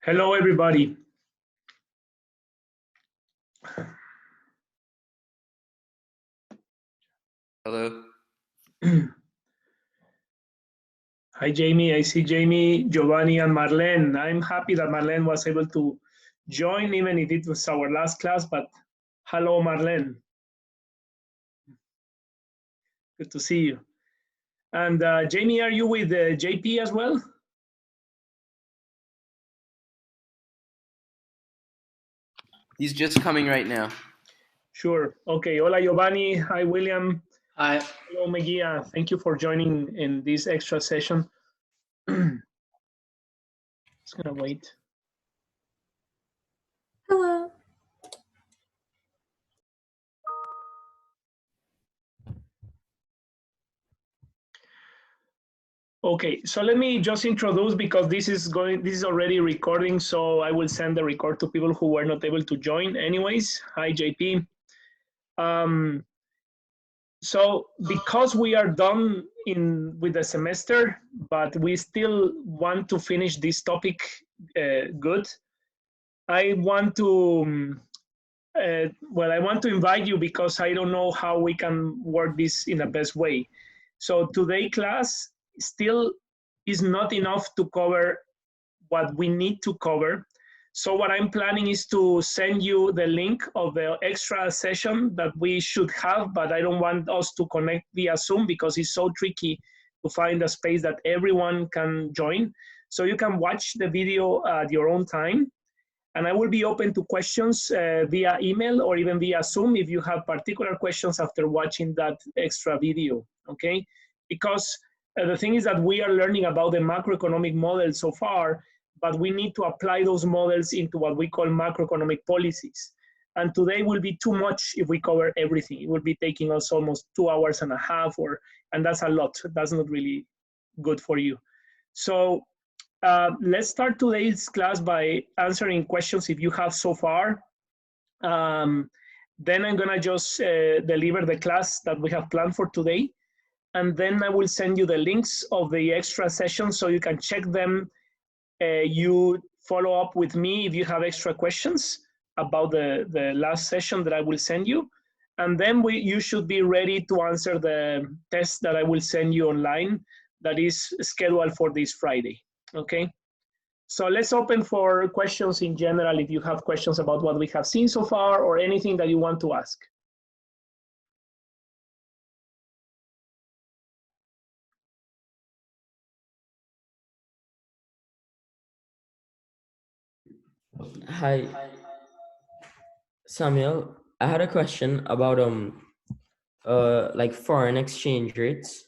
Hello, everybody. Hello. Hi, Jamie. I see Jamie, Giovanni, and Marlene. I'm happy that Marlene was able to join, even if it was our last class. But hello, Marlene. Good to see you. And Jamie, are you with JP as well? He's just coming right now. Sure. Okay. Hola, Giovanni. Hi, William. Hi. Hello, Megia. Thank you for joining in this extra session. Just gonna wait. Hello. Okay, so let me just introduce because this is already recording, so I will send the record to people who were not able to join anyways. Hi, JP. So because we are done with the semester, but we still want to finish this topic good, I want to I want to invite you because I don't know how we can work this in the best way. So today class still is not enough to cover what we need to cover. So what I'm planning is to send you the link of the extra session that we should have, but I don't want us to connect via Zoom because it's so tricky to find a space that everyone can join. So you can watch the video at your own time. And I will be open to questions via email or even via Zoom if you have particular questions after watching that extra video, okay? Because the thing is that we are learning about the macroeconomic model so far, but we need to apply those models into what we call macroeconomic policies. And today will be too much if we cover everything. It will be taking us almost 2.5 hours, and that's a lot. That's not really good for you. So let's start today's class by answering questions if you have so far. Then I'm gonna just deliver the class that we have planned for today. And then I will send you the links of the extra sessions so you can check them. You follow up with me if you have extra questions about the last session that I will send you. And then you should be ready to answer the test that I will send you online that is scheduled for this Friday. Okay, so let's open for questions in general if you have questions about what we have seen so far or anything that you want to ask. Hi, Samuel. I had a question about like foreign exchange rates,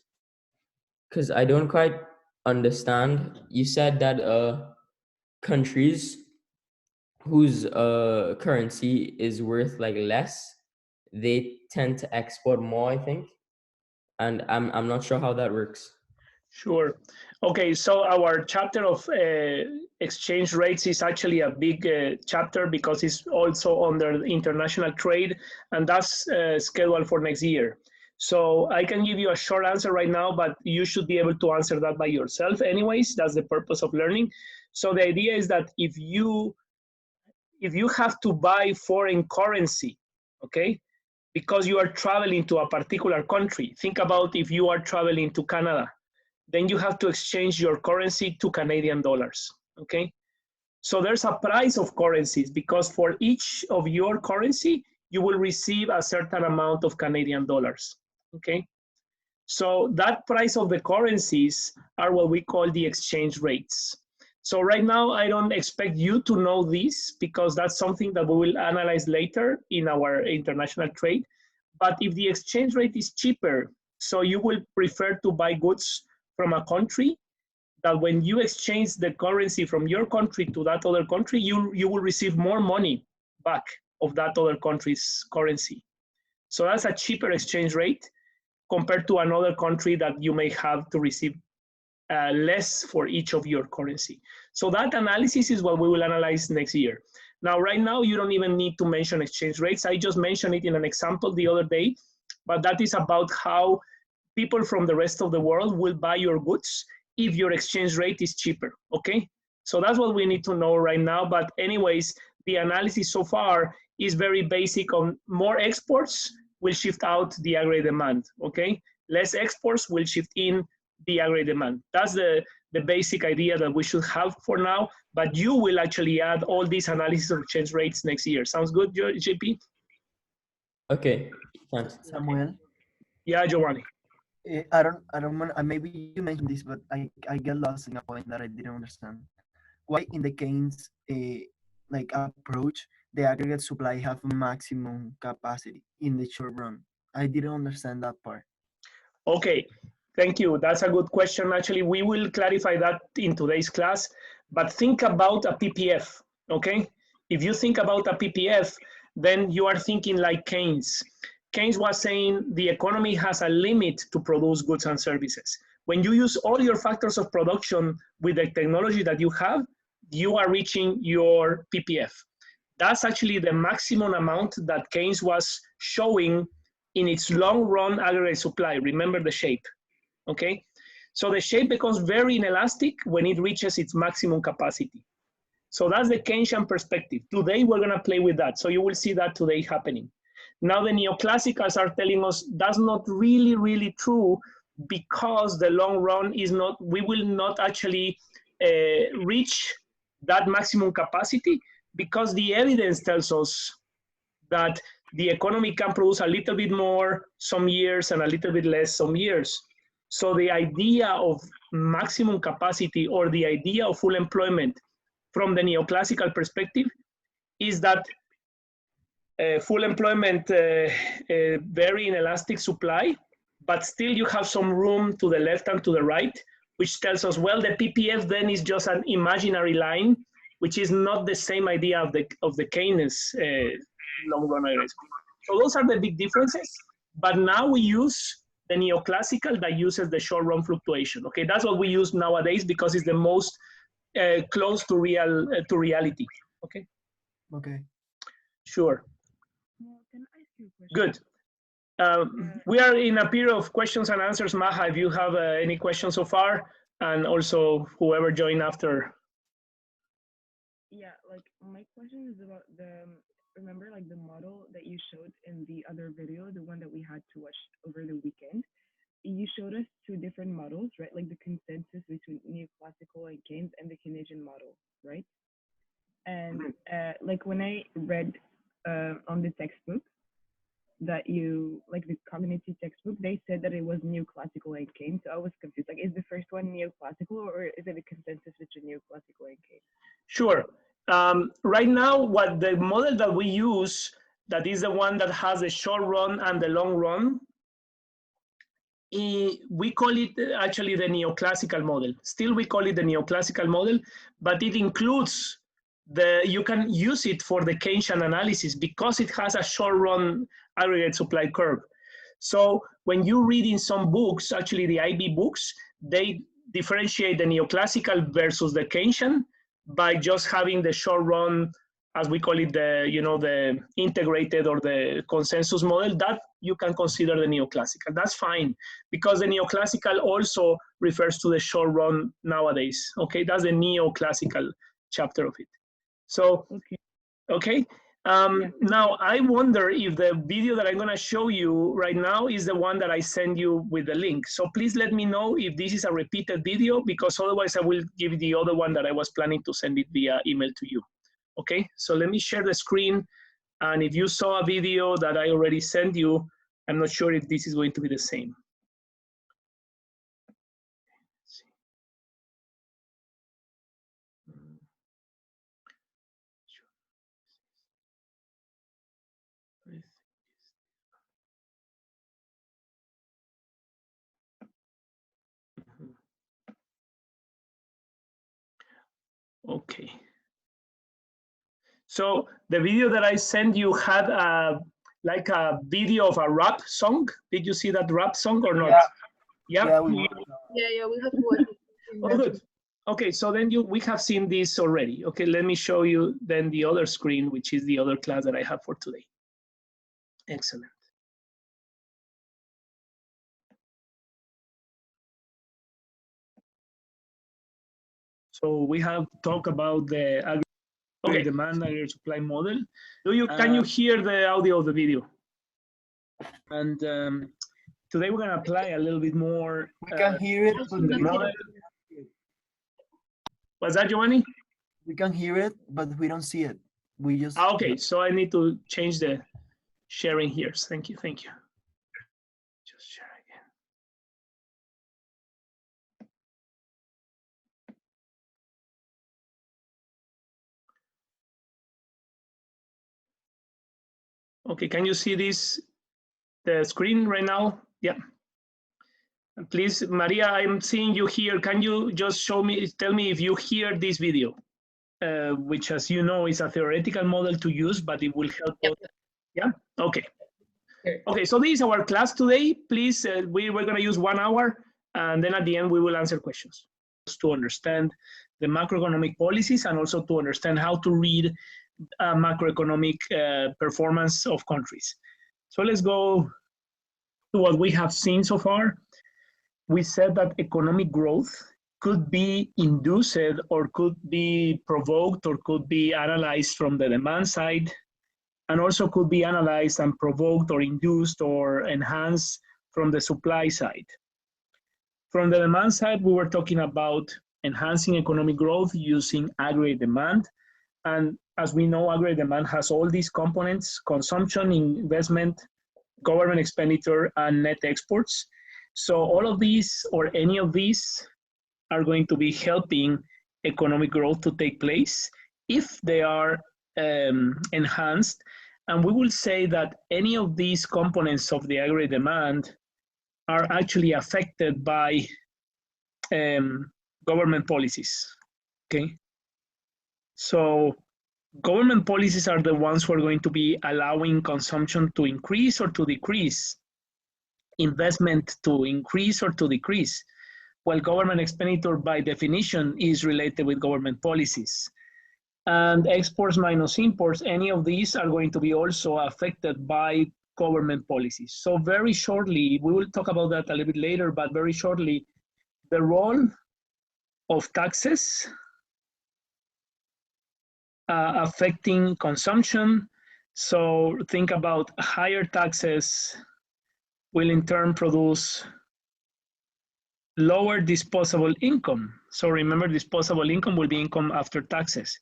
because I don't quite understand. You said that countries whose currency is worth like less, they tend to export more, I think, and I'm not sure how that works. Sure. Okay, so our chapter of exchange rates is actually a big chapter because it's also under international trade, and that's scheduled for next year. So I can give you a short answer right now, but you should be able to answer that by yourself anyways. That's the purpose of learning. So the idea is that if you have to buy foreign currency, okay, because you are traveling to a particular country, think about if you are traveling to Canada, then you have to exchange your currency to Canadian dollars, okay? So there's a price of currencies because for each of your currency, you will receive a certain amount of Canadian dollars, okay? So that price of the currencies are what we call the exchange rates. So right now, I don't expect you to know this because that's something that we will analyze later in our international trade. But if the exchange rate is cheaper, so you will prefer to buy goods from a country, that when you exchange the currency from your country to that other country, you will receive more money back of that other country's currency. So that's a cheaper exchange rate compared to another country that you may have to receive less for each of your currency. So that analysis is what we will analyze next year. Now, right now, you don't even need to mention exchange rates. I just mentioned it in an example the other day, but that is about how people from the rest of the world will buy your goods if your exchange rate is cheaper, okay? So that's what we need to know right now. But anyways, the analysis so far is very basic on more exports will shift out the aggregate demand, okay? Less exports will shift in the aggregate demand. That's the basic idea that we should have for now, but you will actually add all these analysis of exchange rates next year. Sounds good, JP? Okay, thanks. Samuel, Yeah, Giovanni. I don't want, maybe you mentioned this, but I get lost in a point that I didn't understand. Why in the Keynes like approach, the aggregate supply have maximum capacity in the short run? I didn't understand that part. Okay, thank you. That's a good question. Actually, we will clarify that in today's class, but think about a PPF, okay? If you think about a PPF, then you are thinking like Keynes. Keynes was saying the economy has a limit to produce goods and services. When you use all your factors of production with the technology that you have, you are reaching your PPF. That's actually the maximum amount that Keynes was showing in its long run aggregate supply. Remember the shape, okay? So the shape becomes very inelastic when it reaches its maximum capacity. So that's the Keynesian perspective. Today we're gonna play with that. So you will see that today happening. Now the neoclassicals are telling us that's not really true because the long run is not, we will not actually reach that maximum capacity because the evidence tells us that the economy can produce a little bit more some years and a little bit less some years. So the idea of maximum capacity or the idea of full employment from the neoclassical perspective is that full employment, very inelastic supply, but still you have some room to the left and to the right, which tells us, well, the PPF then is just an imaginary line, which is not the same idea of the Keynes long run aggregate. So those are the big differences. But now we use the neoclassical that uses the short run fluctuation. Okay, that's what we use nowadays because it's the most close to reality. Okay. Okay. Sure. Well, can I ask you a question? Good. We are in a period of questions and answers. Maha, if you have any questions so far, and also whoever joined after. Yeah, like my question is about remember like the model that you showed in the other video, the one that we had to watch over the weekend. You showed us two different models, right? Like the consensus between neoclassical and Keynes and the Keynesian model, right? And like when I read on the textbook that you, like the cognitive textbook, they said that it was neoclassical and Keynes. So I was confused. Like, is the first one neoclassical or is it a consensus between neoclassical and Keynes? Sure. Right now, what the model that we use, that is the one that has the short run and the long run, we call it actually the neoclassical model. Still, we call it the neoclassical model, but it includes you can use it for the Keynesian analysis because it has a short run aggregate supply curve. So when you read in some books, actually the IB books, they differentiate the neoclassical versus the Keynesian by just having the short run, as we call it, the integrated or the consensus model. That you can consider the neoclassical. That's fine because the neoclassical also refers to the short run nowadays. Okay, that's the neoclassical chapter of it. So, okay. Now I wonder if the video that I'm gonna show you right now is the one that I send you with the link. So please let me know if this is a repeated video because otherwise I will give the other one that I was planning to send it via email to you. Okay, so let me share the screen. And if you saw a video that I already sent you, I'm not sure if this is going to be the same. Okay. So the video that I sent you had like a video of a rap song. Did you see that rap song or not? Yeah. Yeah. We have to watch it. Oh, good. Okay, so then we have seen this already. Okay, let me show you then the other screen, which is the other class that I have for today. Excellent. So we have talked about the demand and supply model. Can you hear the audio of the video? And today we're gonna apply a little bit more. We can hear it, but in the we model. What's that, Giovanni? we can hear it, but we don't see it. We just Okay, so I need to change the sharing here. Thank you, thank you. Just share again. Okay, can you see the screen right now? Yeah. And please, Maria, I'm seeing you here. Can you just tell me if you hear this video, which, as you know, is a theoretical model to use, but it will help us. Yeah, okay. Okay, so this is our class today. Please, we're going to use 1 hour, and then at the end, we will answer questions to understand the macroeconomic policies and also to understand how to read macroeconomic performance of countries. So let's go to what we have seen so far. We said that economic growth could be induced or could be provoked or could be analyzed from the demand side, and also could be analyzed and provoked or induced or enhanced from the supply side. From the demand side, we were talking about enhancing economic growth using aggregate demand. And as we know, aggregate demand has all these components: consumption, investment, government expenditure, and net exports. So all of these or any of these are going to be helping economic growth to take place if they are enhanced. And we will say that any of these components of the aggregate demand are actually affected by government policies, okay? So government policies are the ones who are going to be allowing consumption to increase or to decrease, investment to increase or to decrease. Well, government expenditure by definition is related with government policies. And exports minus imports, any of these are going to be also affected by government policies. So very shortly, we will talk about that a little bit later, but very shortly, the role of taxes affecting consumption. So think about higher taxes will in turn produce lower disposable income. So remember, disposable income will be income after taxes.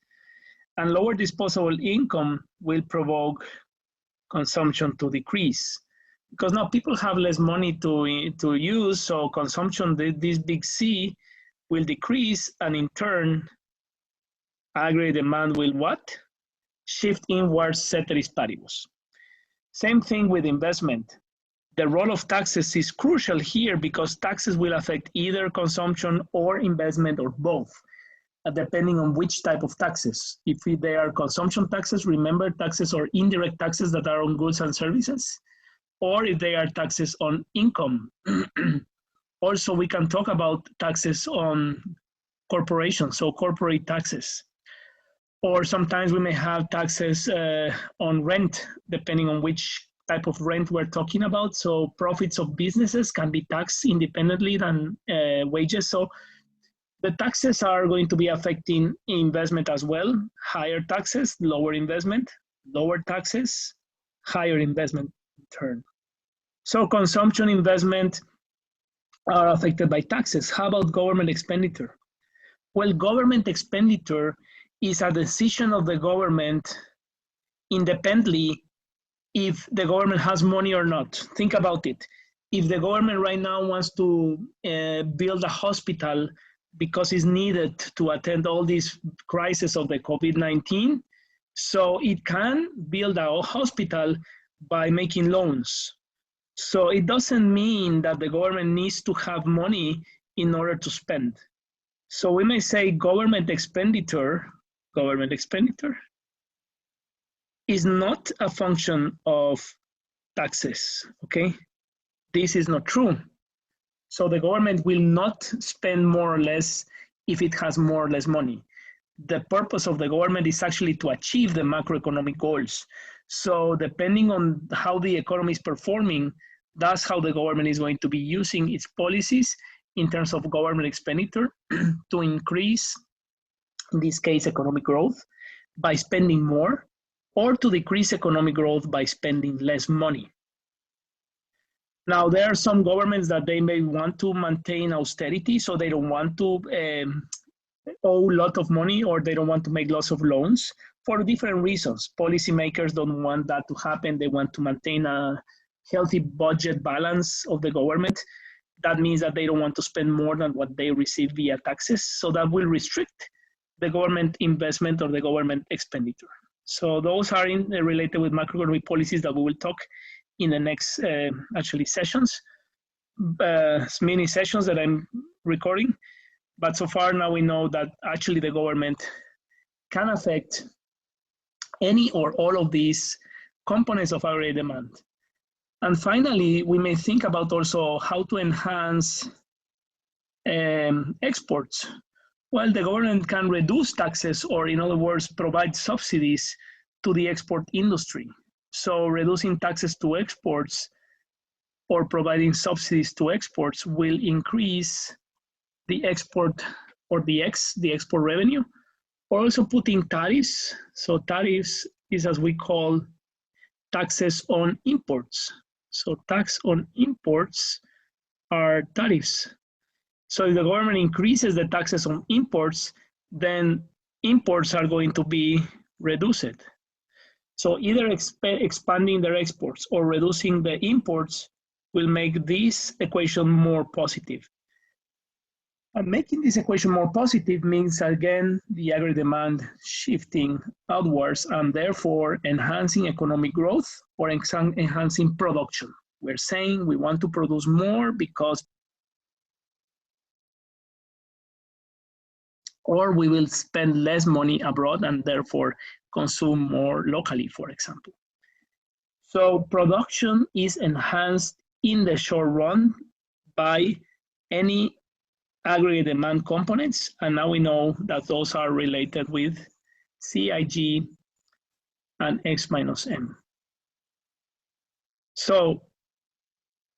And lower disposable income will provoke consumption to decrease. Because now people have less money to use, so consumption, this big C, will decrease, and in turn, aggregate demand will what? Shift inwards, ceteris paribus. Same thing with investment. The role of taxes is crucial here because taxes will affect either consumption or investment or both, depending on which type of taxes. If they are consumption taxes, remember taxes are indirect taxes that are on goods and services, or if they are taxes on income. Also, we can talk about taxes on corporations, so corporate taxes. Or sometimes we may have taxes on rent, depending on which type of rent we're talking about. So profits of businesses can be taxed independently than wages. So the taxes are going to be affecting investment as well. Higher taxes, lower investment, lower taxes, higher investment in turn. So consumption, investment are affected by taxes. How about government expenditure? Well, government expenditure is a decision of the government independently if the government has money or not. Think about it. If the government right now wants to build a hospital because it's needed to attend all these crises of the COVID-19, so it can build a hospital by making loans. So it doesn't mean that the government needs to have money in order to spend. So we may say government expenditure is not a function of taxes, okay? This is not true. So the government will not spend more or less if it has more or less money. The purpose of the government is actually to achieve the macroeconomic goals. So depending on how the economy is performing, that's how the government is going to be using its policies in terms of government expenditure to increase in this case economic growth, by spending more, or to decrease economic growth by spending less money. Now, there are some governments that they may want to maintain austerity, so they don't want to owe a lot of money, or they don't want to make lots of loans for different reasons. Policymakers don't want that to happen. They want to maintain a healthy budget balance of the government. That means that they don't want to spend more than what they receive via taxes. So that will restrict the government investment or the government expenditure. So those are related with macroeconomic policies that we will talk in the next actually sessions, mini sessions that I'm recording. But so far now we know that actually the government can affect any or all of these components of aggregate demand. And finally, we may think about also how to enhance exports. Well, the government can reduce taxes, or in other words, provide subsidies to the export industry. So reducing taxes to exports or providing subsidies to exports will increase the export or the export revenue, or also putting tariffs. So tariffs is, as we call, taxes on imports. So tax on imports are tariffs. So if the government increases the taxes on imports, then imports are going to be reduced. So either expanding their exports or reducing the imports will make this equation more positive. And making this equation more positive means, again, the aggregate demand shifting outwards and therefore enhancing economic growth or enhancing production. We're saying we want to produce more because, or we will spend less money abroad and therefore consume more locally, for example. So production is enhanced in the short run by any aggregate demand components, and now we know that those are related with CIG and X minus M. So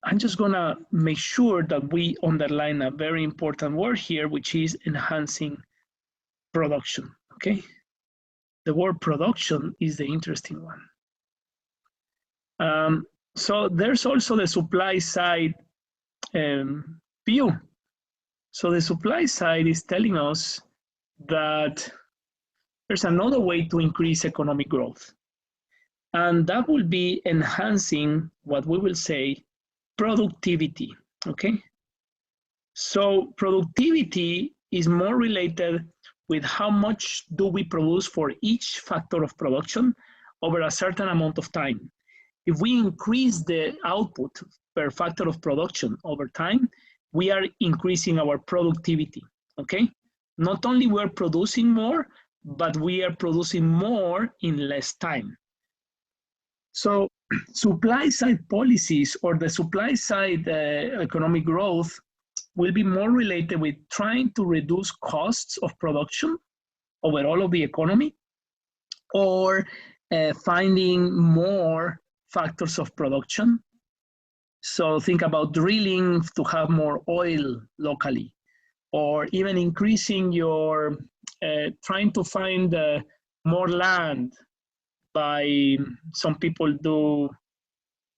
I'm just gonna make sure that we underline a very important word here, which is enhancing production, okay? The word production is the interesting one. So there's also the supply side view. So the supply side is telling us that there's another way to increase economic growth. And that will be enhancing what we will say productivity, okay? So productivity is more related with how much do we produce for each factor of production over a certain amount of time. If we increase the output per factor of production over time, we are increasing our productivity, okay? Not only we're producing more, but we are producing more in less time. So supply side policies or the supply side economic growth will be more related with trying to reduce costs of production overall of the economy, or finding more factors of production. So think about drilling to have more oil locally, or even increasing your, trying to find more land by, some people do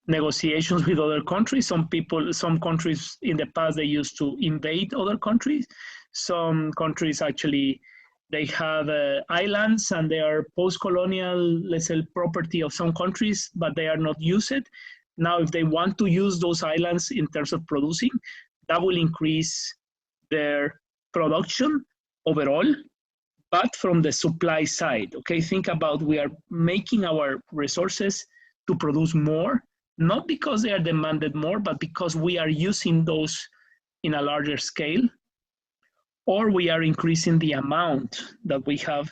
negotiations with other countries. Some countries in the past, they used to invade other countries. Some countries actually, they have islands and they are post-colonial, let's say, property of some countries, but they are not used. Now, if they want to use those islands in terms of producing, that will increase their production overall, but from the supply side, okay? Think about, we are making our resources to produce more, not because they are demanded more, but because we are using those in a larger scale, or we are increasing the amount that we have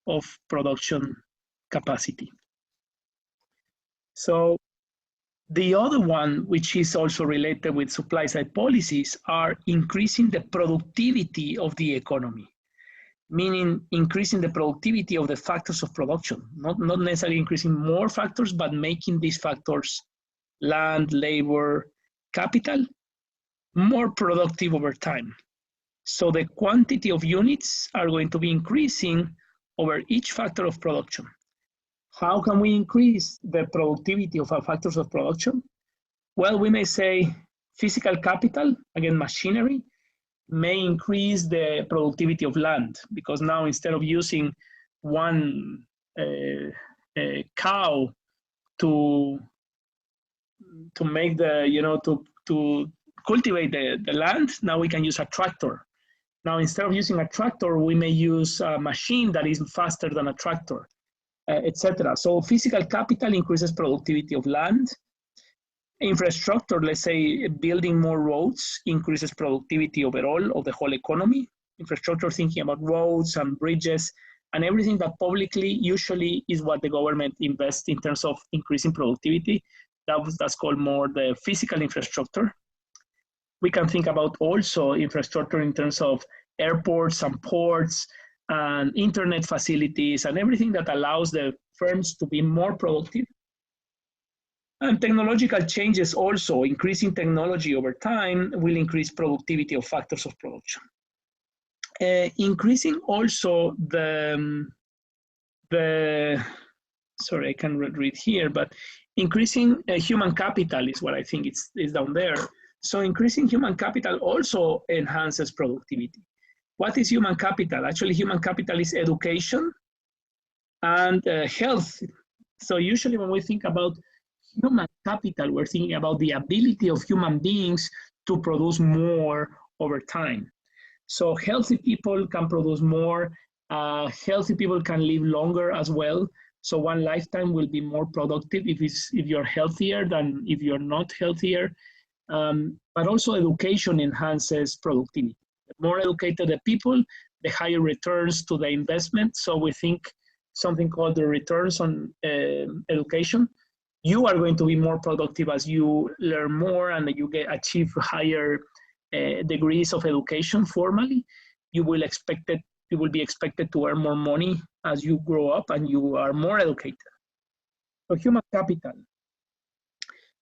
of production capacity. So the other one, which is also related with supply side policies, are increasing the productivity of the economy, meaning increasing the productivity of the factors of production, not necessarily increasing more factors, but making these factors, land, labor, capital, more productive over time. So the quantity of units are going to be increasing over each factor of production. How can we increase the productivity of our factors of production? Well, we may say physical capital, again, machinery, may increase the productivity of land, because now instead of using one cow to make the, to cultivate the land, now we can use a tractor. Now, instead of using a tractor, we may use a machine that is faster than a tractor, etc. So physical capital increases productivity of land. Infrastructure, let's say building more roads, increases productivity overall of the whole economy. Infrastructure, thinking about roads and bridges and everything that publicly usually is what the government invests in terms of increasing productivity. That's called more the physical infrastructure. We can think about also infrastructure in terms of airports and ports and internet facilities and everything that allows the firms to be more productive. And technological changes also, increasing technology over time will increase productivity of factors of production. Increasing also sorry, I can't read here, but increasing human capital is what I think is down there. So increasing human capital also enhances productivity. What is human capital? Actually, human capital is education and health. So usually when we think about human capital, we're thinking about the ability of human beings to produce more over time. So healthy people can produce more, healthy people can live longer as well. So one lifetime will be more productive if you're healthier than if you're not healthier. But also education enhances productivity. The more educated the people, the higher returns to the investment. So we think something called the returns on education. You are going to be more productive as you learn more and you achieve higher degrees of education formally. You will be expected to earn more money as you grow up and you are more educated. So human capital.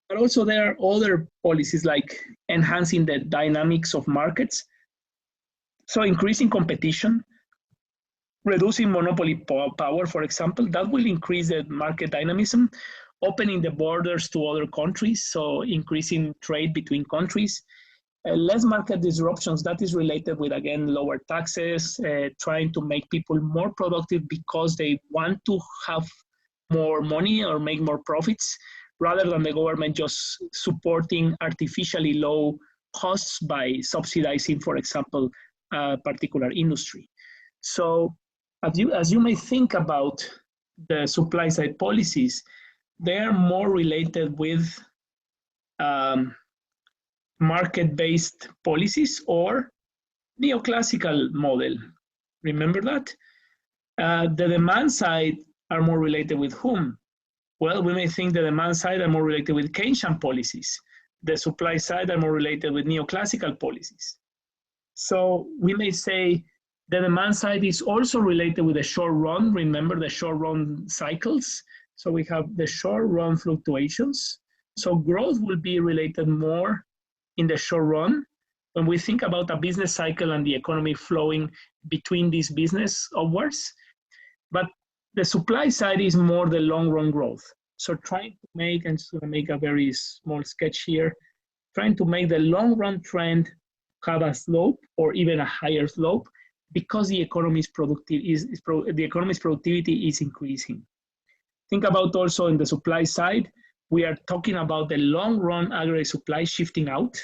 But also there are other policies like enhancing the dynamics of markets. So increasing competition, reducing monopoly power, for example, that will increase the market dynamism, opening the borders to other countries, so increasing trade between countries. Less market disruptions, that is related with, again, lower taxes, trying to make people more productive because they want to have more money or make more profits, rather than the government just supporting artificially low costs by subsidizing, for example, a particular industry. So as you may think about the supply side policies, they're more related with market-based policies or neoclassical model. Remember that? The demand side are more related with whom? Well, we may think the demand side are more related with Keynesian policies. The supply side are more related with neoclassical policies. So we may say the demand side is also related with the short run. Remember the short run cycles. So we have the short run fluctuations. So growth will be related more in the short run when we think about a business cycle and the economy flowing between these business upwards. But the supply side is more the long run growth. So trying to make, and just make a very small sketch here, trying to make the long run trend have a slope or even a higher slope because the economy's productivity is increasing. Think about also in the supply side, we are talking about the long run aggregate supply shifting out,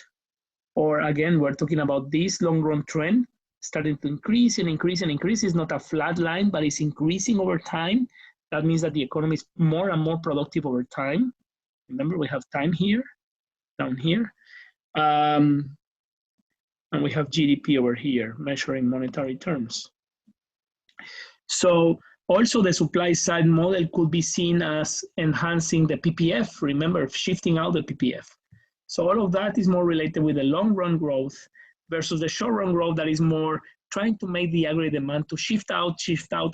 or again, we're talking about this long run trend starting to increase and increase and increase. It's not a flat line, but it's increasing over time. That means that the economy is more and more productive over time. Remember, we have time here, down here. And we have GDP over here, measuring monetary terms. So also the supply side model could be seen as enhancing the PPF, remember, shifting out the PPF. So all of that is more related with the long run growth versus the short run growth that is more trying to make the aggregate demand to shift out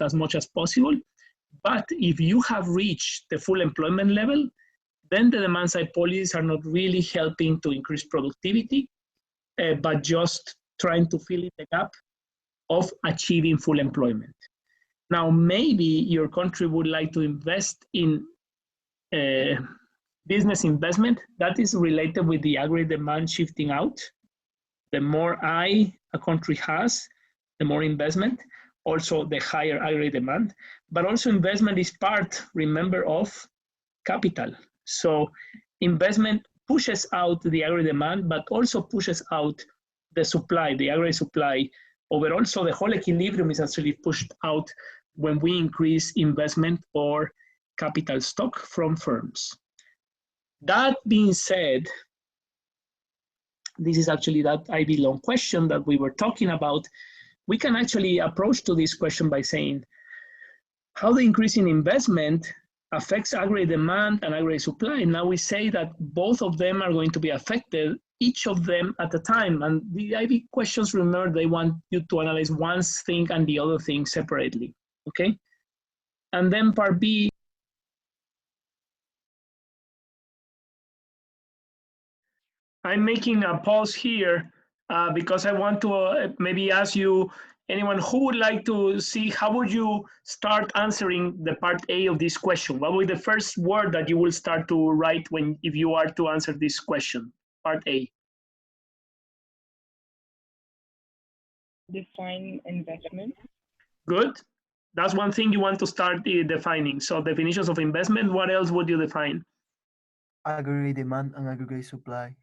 as much as possible. But if you have reached the full employment level, then the demand side policies are not really helping to increase productivity, but just trying to fill in the gap of achieving full employment. Now, maybe your country would like to invest in business investment that is related with the aggregate demand shifting out. The more a country has, the more investment, also the higher aggregate demand. But also investment is part, remember, of capital. So investment pushes out the aggregate demand, but also pushes out the supply, the aggregate supply. Overall, so the whole equilibrium is actually pushed out when we increase investment or capital stock from firms. That being said, this is actually that IB loan question that we were talking about. We can actually approach to this question by saying how the increase in investment affects aggregate demand and aggregate supply. Now we say that both of them are going to be affected, each of them at a time. And the IB questions, remember, they want you to analyze one thing and the other thing separately, okay? And then part B, I'm making a pause here because I want to maybe ask you, anyone who would like to see, how would you start answering the part A of this question? What would be the first word that you will start to write if you are to answer this question, part A? Define investment. Good. That's one thing you want to start defining. So definitions of investment, what else would you define? Aggregate demand and aggregate supply.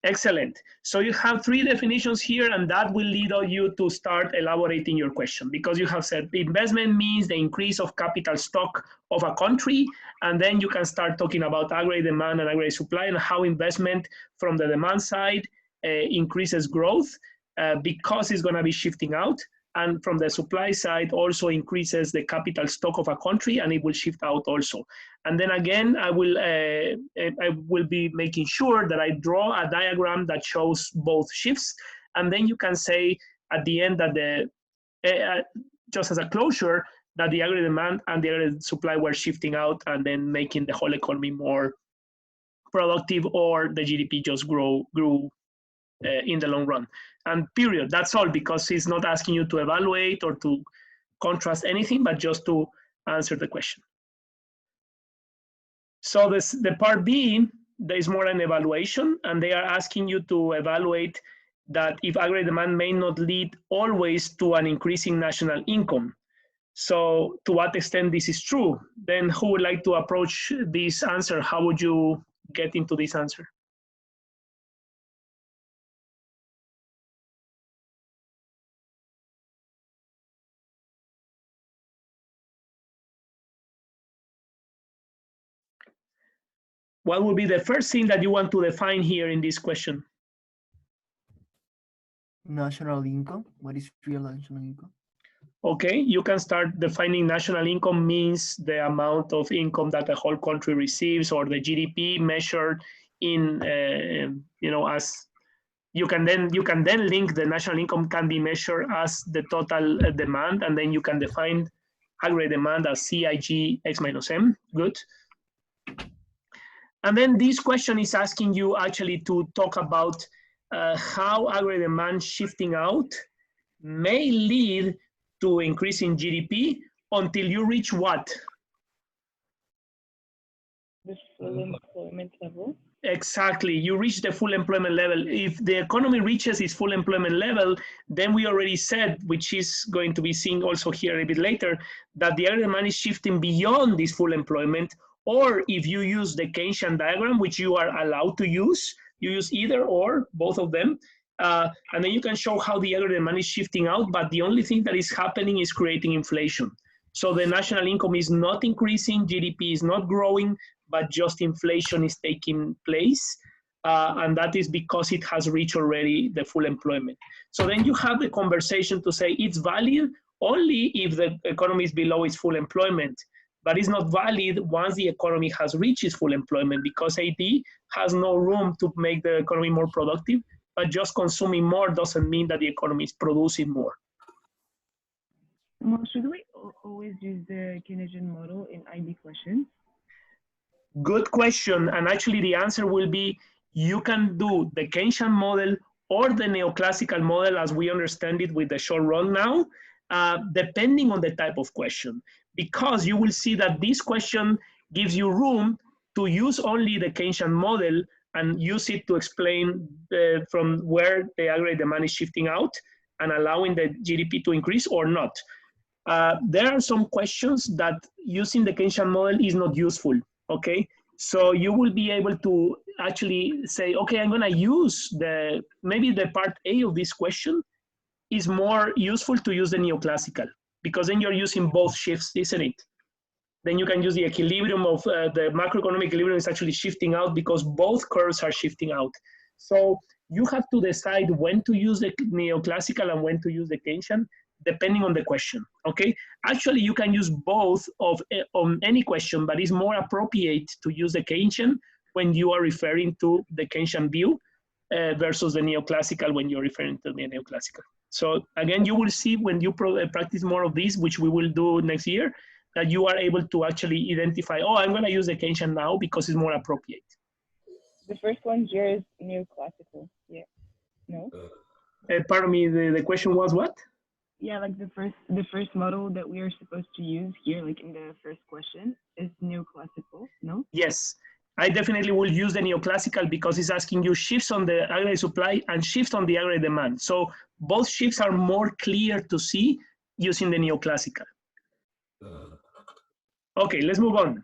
Excellent. So you have three definitions here, and that will lead you to start elaborating your question, because you have said investment means the increase of capital stock of a country, and then you can start talking about aggregate demand and aggregate supply and how investment from the demand side increases growth because it's going to be shifting out, and from the supply side also increases the capital stock of a country, and it will shift out also. And then again, I will be making sure that I draw a diagram that shows both shifts, and then you can say at the end that just as a closure, that the aggregate demand and the aggregate supply were shifting out and then making the whole economy more productive, or the GDP just grew in the long run. And period, that's all, because he's not asking you to evaluate or to contrast anything, but just to answer the question. So the part B, there is more an evaluation, and they are asking you to evaluate that if aggregate demand may not lead always to an increasing national income. So to what extent this is true? Then who would like to approach this answer? How would you get into this answer? What would be the first thing that you want to define here in this question? National income. What is real national income? Okay, you can start defining national income means the amount of income that the whole country receives, or the GDP measured in, as you can then link the national income can be measured as the total demand, and then you can define aggregate demand as CIG X minus M. Good. And then this question is asking you actually to talk about how aggregate demand shifting out may lead to increasing GDP until you reach what? The full employment level. Exactly, you reach the full employment level. If the economy reaches its full employment level, then we already said, which is going to be seen also here a bit later, that the aggregate demand is shifting beyond this full employment. Or if you use the Keynesian diagram, which you are allowed to use, you use either or, both of them, and then you can show how the aggregate demand is shifting out, but the only thing that is happening is creating inflation. So the national income is not increasing, GDP is not growing, but just inflation is taking place, and that is because it has reached already the full employment. So then you have the conversation to say it's valid only if the economy is below its full employment, but it's not valid once the economy has reached its full employment, because AD has no room to make the economy more productive, but just consuming more doesn't mean that the economy is producing more. Well, should we always use the Keynesian model in IB questions? Good question, and actually the answer will be you can do the Keynesian model or the neoclassical model as we understand it with the short run now, depending on the type of question. Because you will see that this question gives you room to use only the Keynesian model and use it to explain from where the aggregate demand is shifting out and allowing the GDP to increase or not. There are some questions that using the Keynesian model is not useful, okay? So you will be able to actually say, okay, I'm gonna use maybe the part A of this question is more useful to use the neoclassical, because then you're using both shifts, isn't it? Then you can use the equilibrium of the macroeconomic equilibrium is actually shifting out because both curves are shifting out. So you have to decide when to use the neoclassical and when to use the Keynesian, depending on the question, okay? Actually, you can use both on any question, but it's more appropriate to use the Keynesian when you are referring to the Keynesian view versus the neoclassical when you're referring to the neoclassical. So again, you will see when you practice more of these, which we will do next year, that you are able to actually identify, oh, I'm gonna use the Keynesian now because it's more appropriate. The first one here is neoclassical. Yeah. No? Pardon me, the question was what? Yeah, like the first model that we are supposed to use here, like in the first question, is neoclassical, no? Yes, I definitely will use the neoclassical because it's asking you shifts on the aggregate supply and shifts on the aggregate demand. So both shifts are more clear to see using the neoclassical. Okay, let's move on.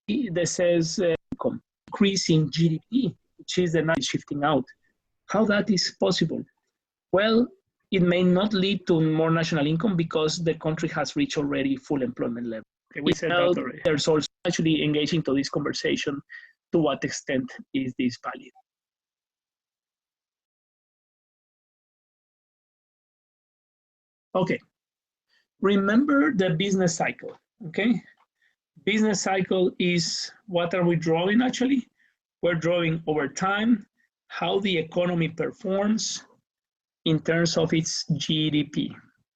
This says increasing GDP, which is the night shifting out. How that is possible? Well, it may not lead to more national income because the country has reached already full employment level. Okay, we said that already. There's also actually engaging to this conversation to what extent is this valid. Okay, remember the business cycle, okay? Business cycle is, what are we drawing actually? We're drawing over time, how the economy performs in terms of its GDP,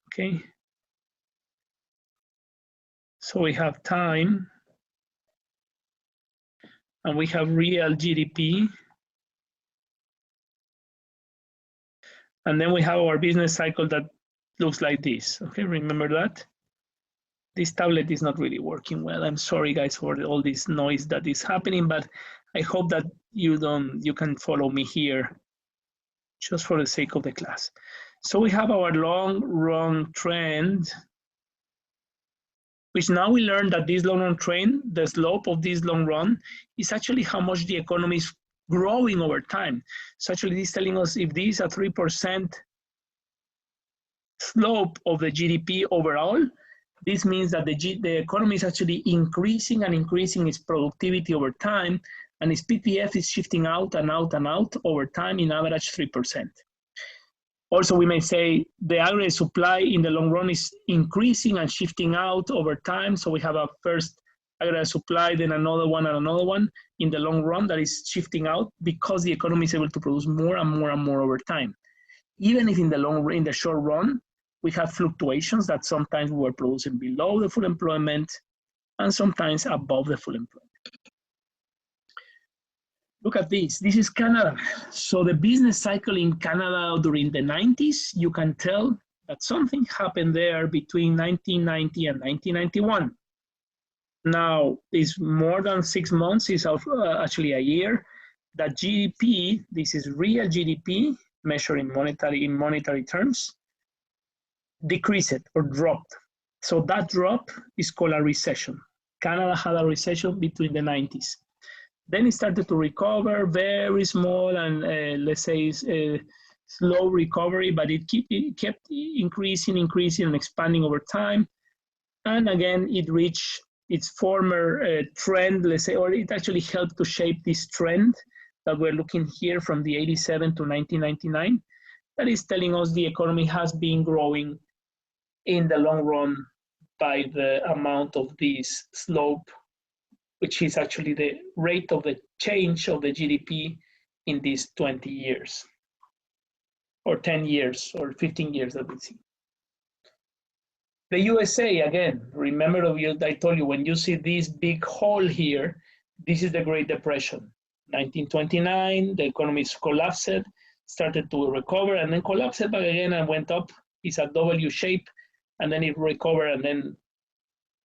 okay? So we have time, and we have real GDP, and then we have our business cycle that looks like this, okay? Remember that? This tablet is not really working well. I'm sorry, guys, for all this noise that is happening, but I hope that you can follow me here just for the sake of the class. So we have our long run trend, which now we learn that this long run trend, the slope of this long run, is actually how much the economy is growing over time. So actually this is telling us if this is a 3% slope of the GDP overall, this means that the economy is actually increasing and increasing its productivity over time, and its PPF is shifting out and out and out over time in average 3%. Also, we may say the aggregate supply in the long run is increasing and shifting out over time. So we have a first aggregate supply, then another one and another one in the long run that is shifting out because the economy is able to produce more and more and more over time. Even if in the short run, we have fluctuations that sometimes we're producing below the full employment and sometimes above the full employment. Look at this. This is Canada. So the business cycle in Canada during the 90s, you can tell that something happened there between 1990 and 1991. Now, it's more than 6 months, it's actually a year, that GDP, this is real GDP, measured in monetary terms, decreased or dropped. So that drop is called a recession. Canada had a recession between the 90s. Then it started to recover, very small and let's say slow recovery, but it kept increasing and expanding over time. And again, it reached its former trend, let's say, or it actually helped to shape this trend that we're looking here from the 87 to 1999. That is telling us the economy has been growing in the long run by the amount of this slope, which is actually the rate of the change of the GDP in these 20 years, or 10 years, or 15 years that we see. The USA, again, remember I told you, when you see this big hole here, this is the Great Depression. 1929, the economy collapsed. started to recover and then collapsed back again and went up. It's a W shape, and then it recovered, and then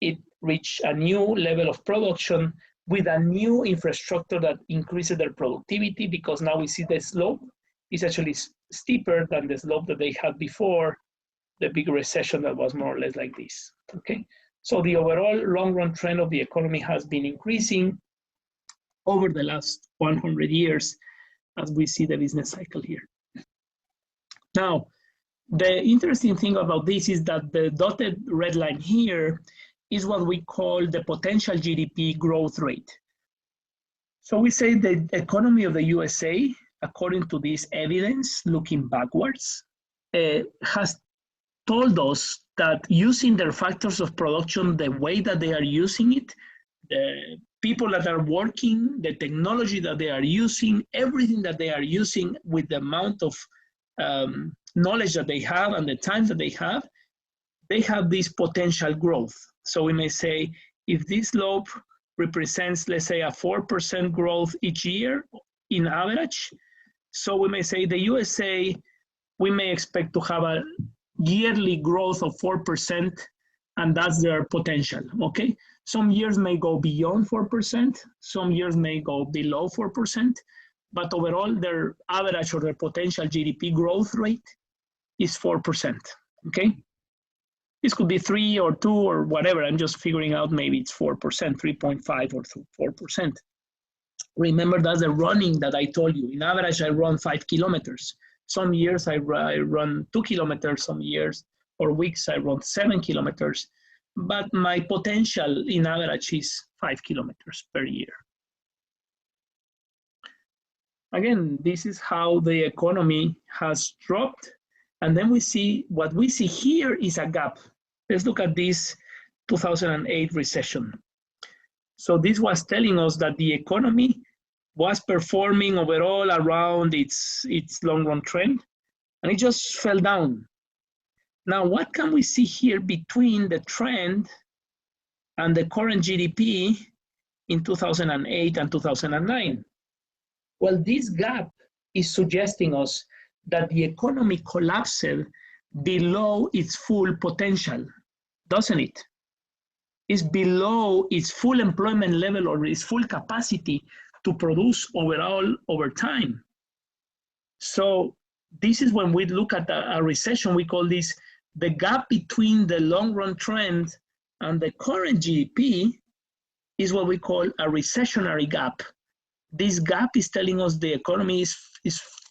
it reached a new level of production with a new infrastructure that increases their productivity, because now we see the slope is actually steeper than the slope that they had before the big recession that was more or less like this, okay? So the overall long-run trend of the economy has been increasing over the last 100 years, as we see the business cycle here. Now, the interesting thing about this is that the dotted red line here is what we call the potential GDP growth rate. So we say the economy of the USA, according to this evidence, looking backwards, has told us that using their factors of production the way that they are using it, the people that are working, the technology that they are using, everything that they are using with the amount of knowledge that they have and the time that they have this potential growth. So we may say, if this slope represents, let's say, a 4% growth each year in average, so we may say the USA, we may expect to have a yearly growth of 4%, and that's their potential, okay? Some years may go beyond 4%, some years may go below 4%, but overall their average or their potential GDP growth rate is 4%, okay? This could be 3 or 2 or whatever. I'm just figuring out maybe it's 4%, 3.5 or 4%. Remember, that's the running that I told you. In average, I run 5 kilometers. Some years I run 2 kilometers, some years or weeks I run 7 kilometers. But my potential in average is 5 kilometers per year. Again, this is how the economy has dropped. And then we see, what we see here is a gap. Let's look at this 2008 recession. So this was telling us that the economy was performing overall around its long-run trend, and it just fell down. Now, what can we see here between the trend and the current GDP in 2008 and 2009? Well, this gap is suggesting us that the economy collapsed below its full potential, doesn't it? It's below its full employment level or its full capacity to produce overall over time. So this is when we look at a recession, we call this the gap between the long-run trend and the current GDP is what we call a recessionary gap. This gap is telling us the economy is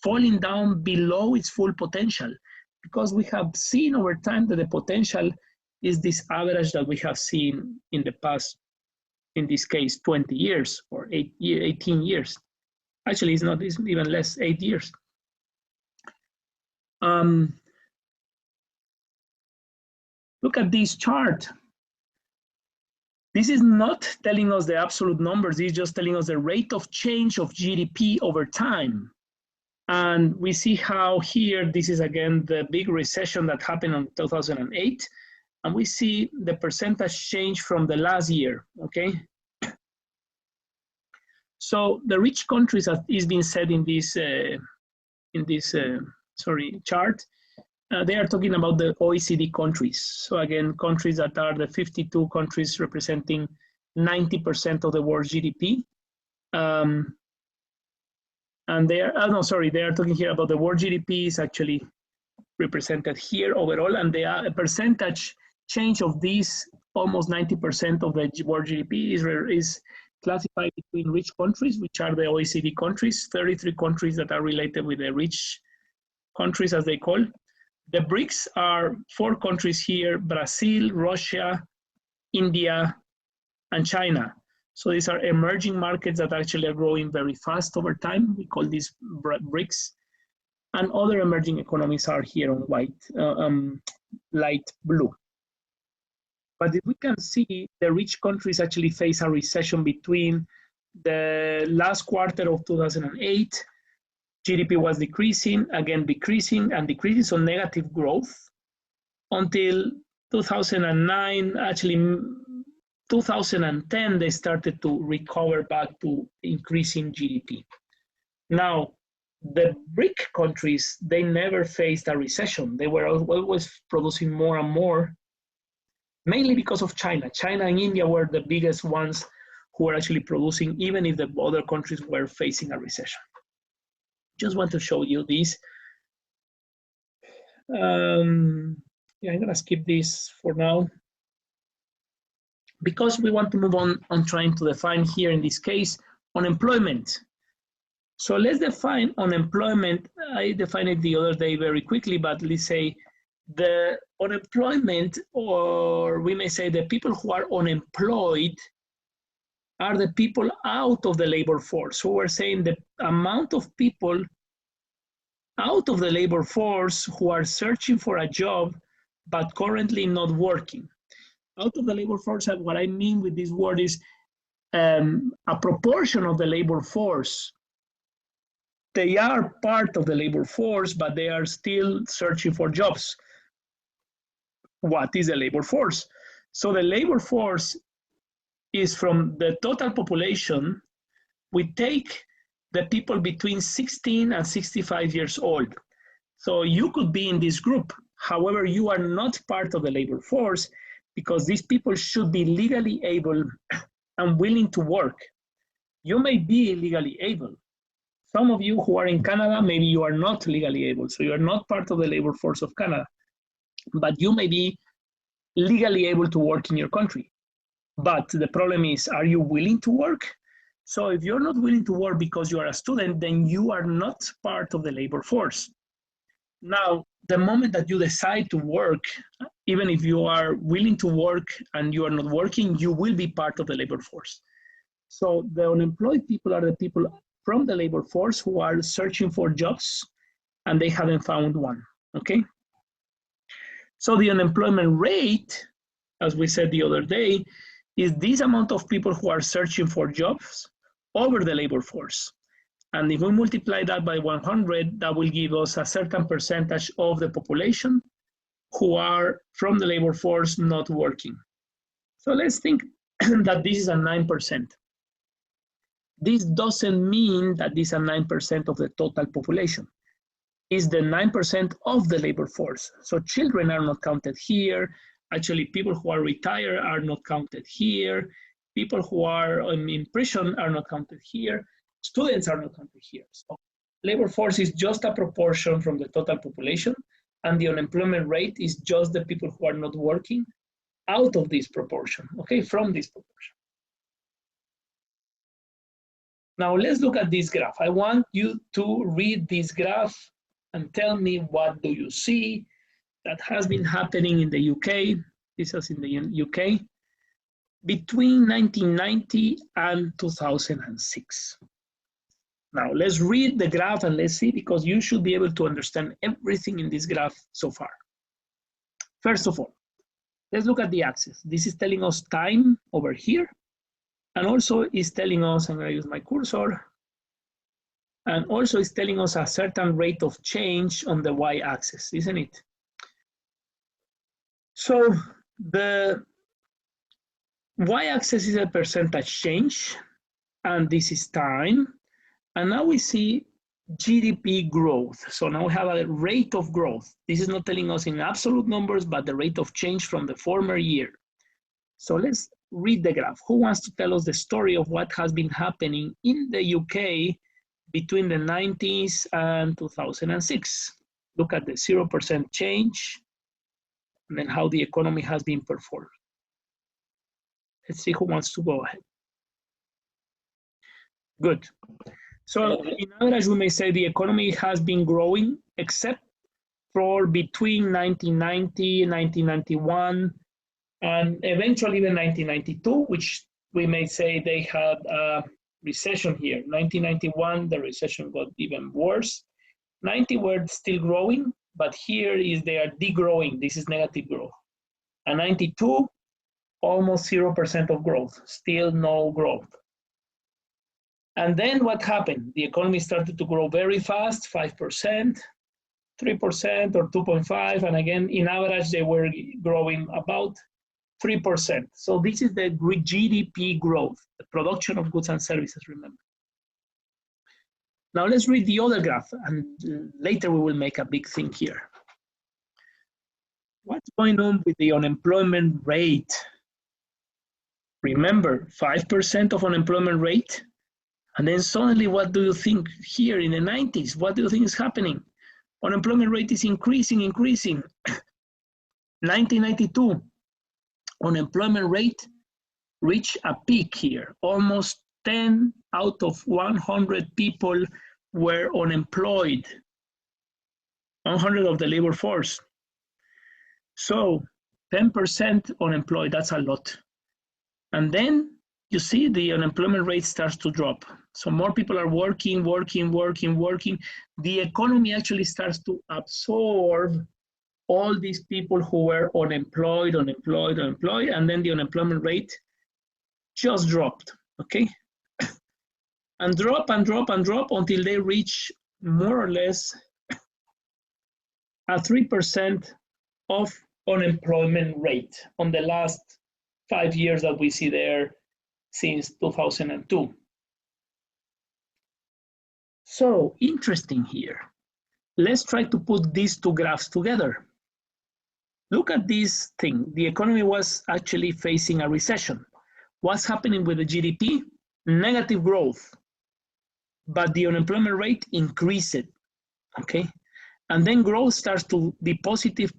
falling down below its full potential, because we have seen over time that the potential is this average that we have seen in the past, in this case, 20 years or 18 years. Actually, it's not, it's even less, 8 years. Look at this chart. This is not telling us the absolute numbers, it's just telling us the rate of change of GDP over time. And we see how here, this is again the big recession that happened in 2008. And we see the percentage change from the last year, okay? So the rich countries, as is being said in this, chart, they are talking about the OECD countries. So again, countries that are the 52 countries representing 90% of the world's GDP. And they are, they are talking here about the world GDP is actually represented here overall, and the percentage change of these almost 90% of the world GDP is classified between rich countries, which are the OECD countries, 33 countries that are related with the rich countries, as they call. The BRICS are 4 countries here: Brazil, Russia, India, and China. So these are emerging markets that actually are growing very fast over time. We call these BRICS. And other emerging economies are here on white, light blue. But if we can see, the rich countries actually face a recession between the last quarter of 2008. GDP was decreasing, again decreasing, and decreasing, so negative growth, until 2009, actually 2010, they started to recover back to increasing GDP. Now, The BRIC countries, they never faced a recession. They were always producing more and more, mainly because of China. China and India were the biggest ones who were actually producing, even if the other countries were facing a recession. Just want to show you this. Yeah, I'm gonna skip this for now, because we want to move on trying to define here, in this case, unemployment. So let's define unemployment. I defined it the other day very quickly, but let's say the unemployment, or we may say the people who are unemployed, are the people out of the labor force. So we're saying the amount of people out of the labor force who are searching for a job, but currently not working. Out of the labor force, what I mean with this word is a proportion of the labor force. They are part of the labor force, but they are still searching for jobs. What is the labor force? So the labor force is from the total population. We take the people between 16 and 65 years old. So you could be in this group. However, you are not part of the labor force, because these people should be legally able and willing to work. You may be legally able. Some of you who are in Canada, maybe you are not legally able, so you are not part of the labor force of Canada, but you may be legally able to work in your country. But the problem is, are you willing to work? So if you're not willing to work because you are a student, then you are not part of the labor force. Now, the moment that you decide to work, even if you are willing to work and you are not working, you will be part of the labor force. So the unemployed people are the people from the labor force who are searching for jobs and they haven't found one, okay? So the unemployment rate, as we said the other day, is this amount of people who are searching for jobs over the labor force. And if we multiply that by 100, that will give us a certain percentage of the population who are from the labor force not working. So let's think that this is a 9%. This doesn't mean that this is a 9% of the total population. It's the 9% of the labor force. So children are not counted here. Actually, people who are retired are not counted here. People who are in prison are not counted here. Students are not counted here. So labor force is just a proportion from the total population, and the unemployment rate is just the people who are not working out of this proportion, okay, from this proportion. Now let's look at this graph. I want you to read this graph and tell me, what do you see that has been happening in the UK? This is in the UK between 1990 and 2006. Now let's read the graph and let's see, because you should be able to understand everything in this graph so far. First of all, let's look at the axis. This is telling us time over here, and also is telling us, I'm going to use my cursor, and also is telling us a certain rate of change on the y-axis, isn't it? So the y-axis is a percentage change, and this is time. And now we see GDP growth. So now we have a rate of growth. This is not telling us in absolute numbers, but the rate of change from the former year. So let's read the graph. Who wants to tell us the story of what has been happening in the UK between the 90s and 2006? Look at the 0% change, and then how the economy has been performed. Let's see who wants to go ahead. Good. So in average, we may say the economy has been growing, except for between 1990 and 1991, and eventually even 1992, which we may say they had a recession here. 1991, the recession got even worse. 90 were still growing, but here is they are degrowing. This is negative growth. And 92, almost 0% of growth, still no growth. And then what happened? The economy started to grow very fast, 5%, 3% or 2.5, and again, in average, they were growing about 3%. So this is the GDP growth, the production of goods and services, remember. Now let's read the other graph, and later we will make a big thing here. What's going on with the unemployment rate? Remember, 5% of unemployment rate, and then suddenly what do you think here in the 90s? What do you think is happening? Unemployment rate is increasing. 1992, unemployment rate reached a peak here. Almost 10 out of 100 people were unemployed, 100 of the labor force. So 10% unemployed, that's a lot. And then you see the unemployment rate starts to drop. So more people are working. The economy actually starts to absorb all these people who were unemployed, and then the unemployment rate just dropped, okay? And drop until they reach more or less a 3% of unemployment rate on the last 5 years that we see there since 2002. So interesting here. Let's try to put these two graphs together. Look at this thing. The economy was actually facing a recession. What's happening with the GDP? Negative growth, but the unemployment rate increased, okay? And then growth starts to be positive,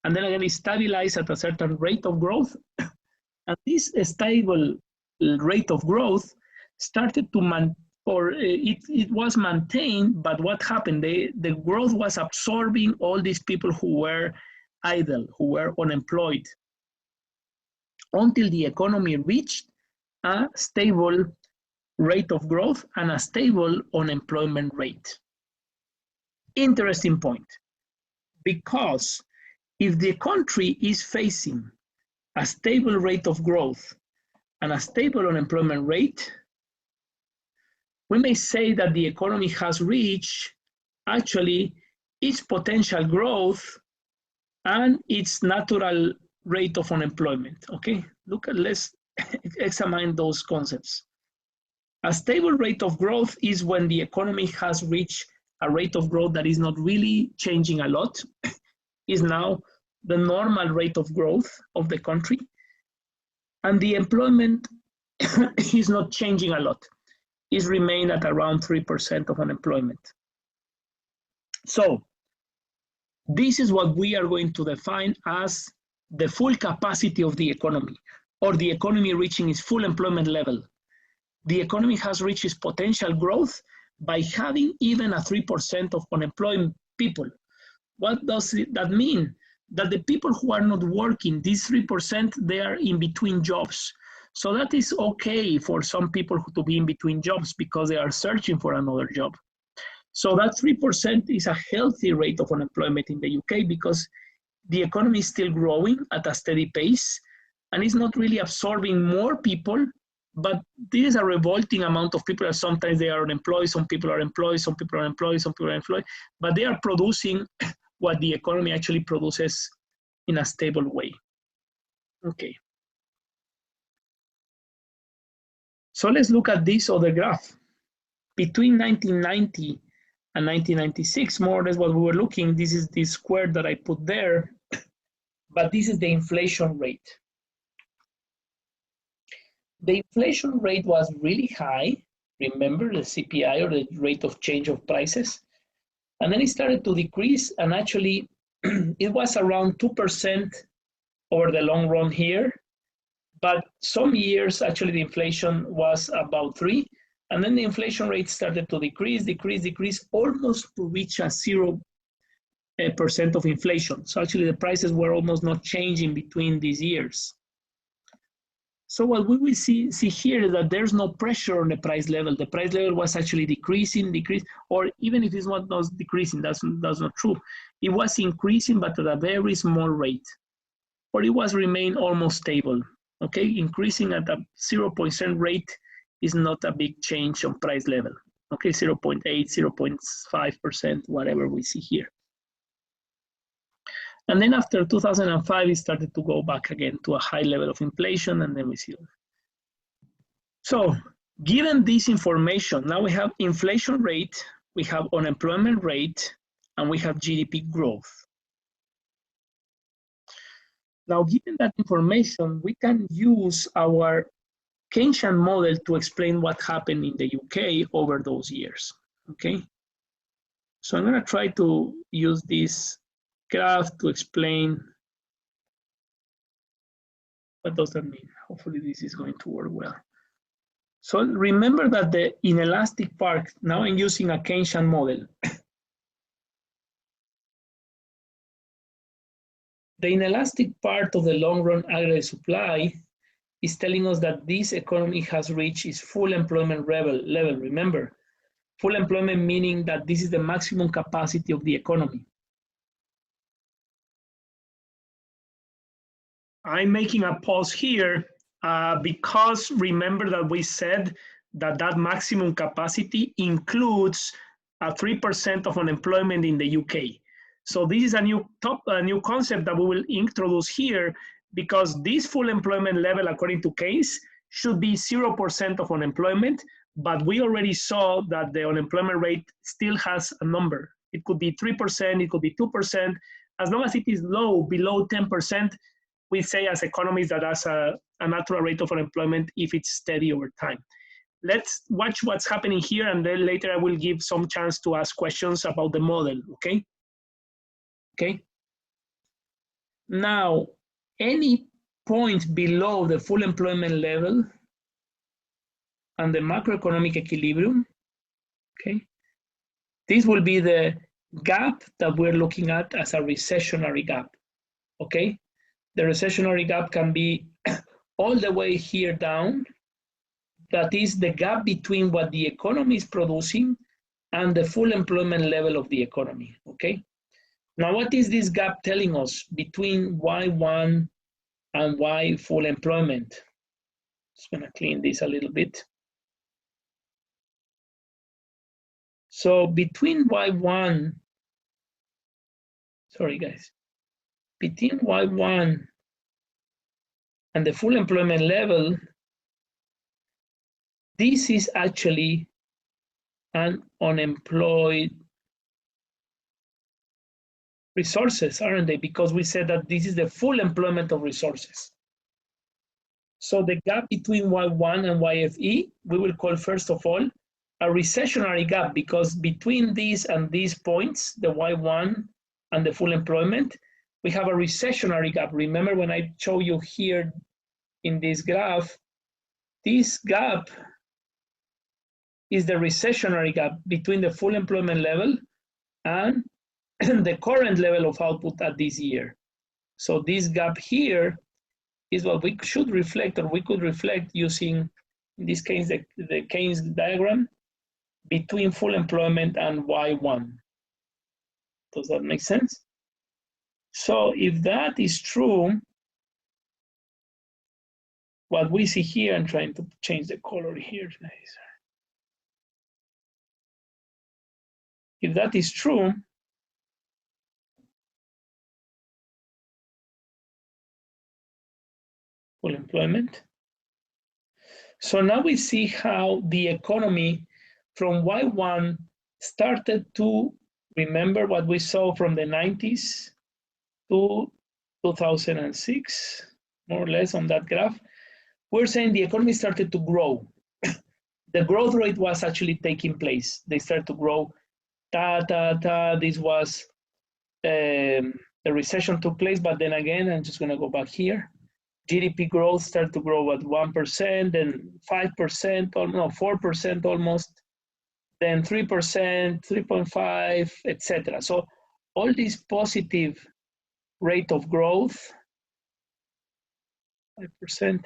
and then again it stabilizes at a certain rate of growth. And this stable rate of growth started to it was maintained, but what happened? The growth was absorbing all these people who were idle, who were unemployed, until the economy reached a stable rate of growth and a stable unemployment rate. Interesting point, because if the country is facing a stable rate of growth and a stable unemployment rate, we may say that the economy has reached actually its potential growth and its natural rate of unemployment, okay? Let's examine those concepts. A stable rate of growth is when the economy has reached a rate of growth that is not really changing a lot, is now the normal rate of growth of the country, and the employment is not changing a lot, is remain at around 3% of unemployment. So this is what we are going to define as the full capacity of the economy, or the economy reaching its full employment level. The economy has reached its potential growth by having even a 3% of unemployed people. What does that mean? That the people who are not working, these 3%, they are in between jobs. So that is okay for some people to be in between jobs because they are searching for another job. So that 3% is a healthy rate of unemployment in the UK because the economy is still growing at a steady pace and is not really absorbing more people, but this is a revolting amount of people. Sometimes they are unemployed, some people are employed, some people are unemployed, some people are employed, but they are producing what the economy actually produces in a stable way. Okay. So let's look at this other graph. Between 1990 and 1996, more or less what we were looking, this is the square that I put there, but this is the inflation rate. The inflation rate was really high. Remember the CPI, or the rate of change of prices? And then it started to decrease, and actually it was around 2% over the long run here. But some years, actually the inflation was about 3%, and then the inflation rate started to decrease, almost to reach a 0% of inflation. So actually the prices were almost not changing between these years. So what we will see here is that there's no pressure on the price level. The price level was actually decreasing, or even if it's not decreasing, that's not true. It was increasing, but at a very small rate, or it was remain almost stable. Okay, increasing at a 0% rate is not a big change on price level. Okay, 0.8, 0.5%, whatever we see here. And then after 2005, it started to go back again to a high level of inflation, and then we see. So Given this information, now we have inflation rate, we have unemployment rate, and we have GDP growth. Now, given that information, we can use our Keynesian model to explain what happened in the UK over those years, okay? So I'm gonna try to use this graph to explain what does that mean. Hopefully this is going to work well. So remember that the inelastic part, now I'm using a Keynesian model. The inelastic part of the long-run aggregate supply is telling us that this economy has reached its full employment level. Remember, full employment meaning that this is the maximum capacity of the economy. I'm making a pause here because remember that we said that that maximum capacity includes a 3% of unemployment in the UK. So this is a new concept that we will introduce here, because this full employment level, according to Keynes, should be 0% of unemployment, but we already saw that the unemployment rate still has a number. It could be 3%, it could be 2%. As long as it is low, below 10%, we say as economists that that's a natural rate of unemployment if it's steady over time. Let's watch what's happening here, and then later I will give some chance to ask questions about the model, okay? Okay. Now, any point below the full employment level and the macroeconomic equilibrium, okay, this will be the gap that we're looking at as a recessionary gap, okay? The recessionary gap can be all the way here down. That is the gap between what the economy is producing and the full employment level of the economy, okay? Now, what is this gap telling us between Y1 and Y full employment? Just gonna clean this a little bit. So between Y1, sorry guys, between Y1 and the full employment level, this is actually an unemployed resources, aren't they? Because we said that this is the full employment of resources. So the gap between Y1 and YFE, we will call first of all a recessionary gap, because between these and these points, the Y1 and the full employment, we have a recessionary gap. Remember when I show you here in this graph, this gap is the recessionary gap between the full employment level and the current level of output at this year. So this gap here is what we should reflect, or we could reflect using, in this case, the Keynes diagram between full employment and Y1. Does that make sense? So if that is true, what we see here, I'm trying to change the color here. If that is true, full employment. So now we see how the economy from Y1 started to, remember what we saw from the 90s to 2006, more or less on that graph. We're saying the economy started to grow. The growth rate was actually taking place. They started to grow, this was, the recession took place, but then again, I'm just gonna go back here. GDP growth started to grow at 1%, then 5%, or no, 4% almost, then 3%, 3.5, etc. So all this positive rate of growth, 5%,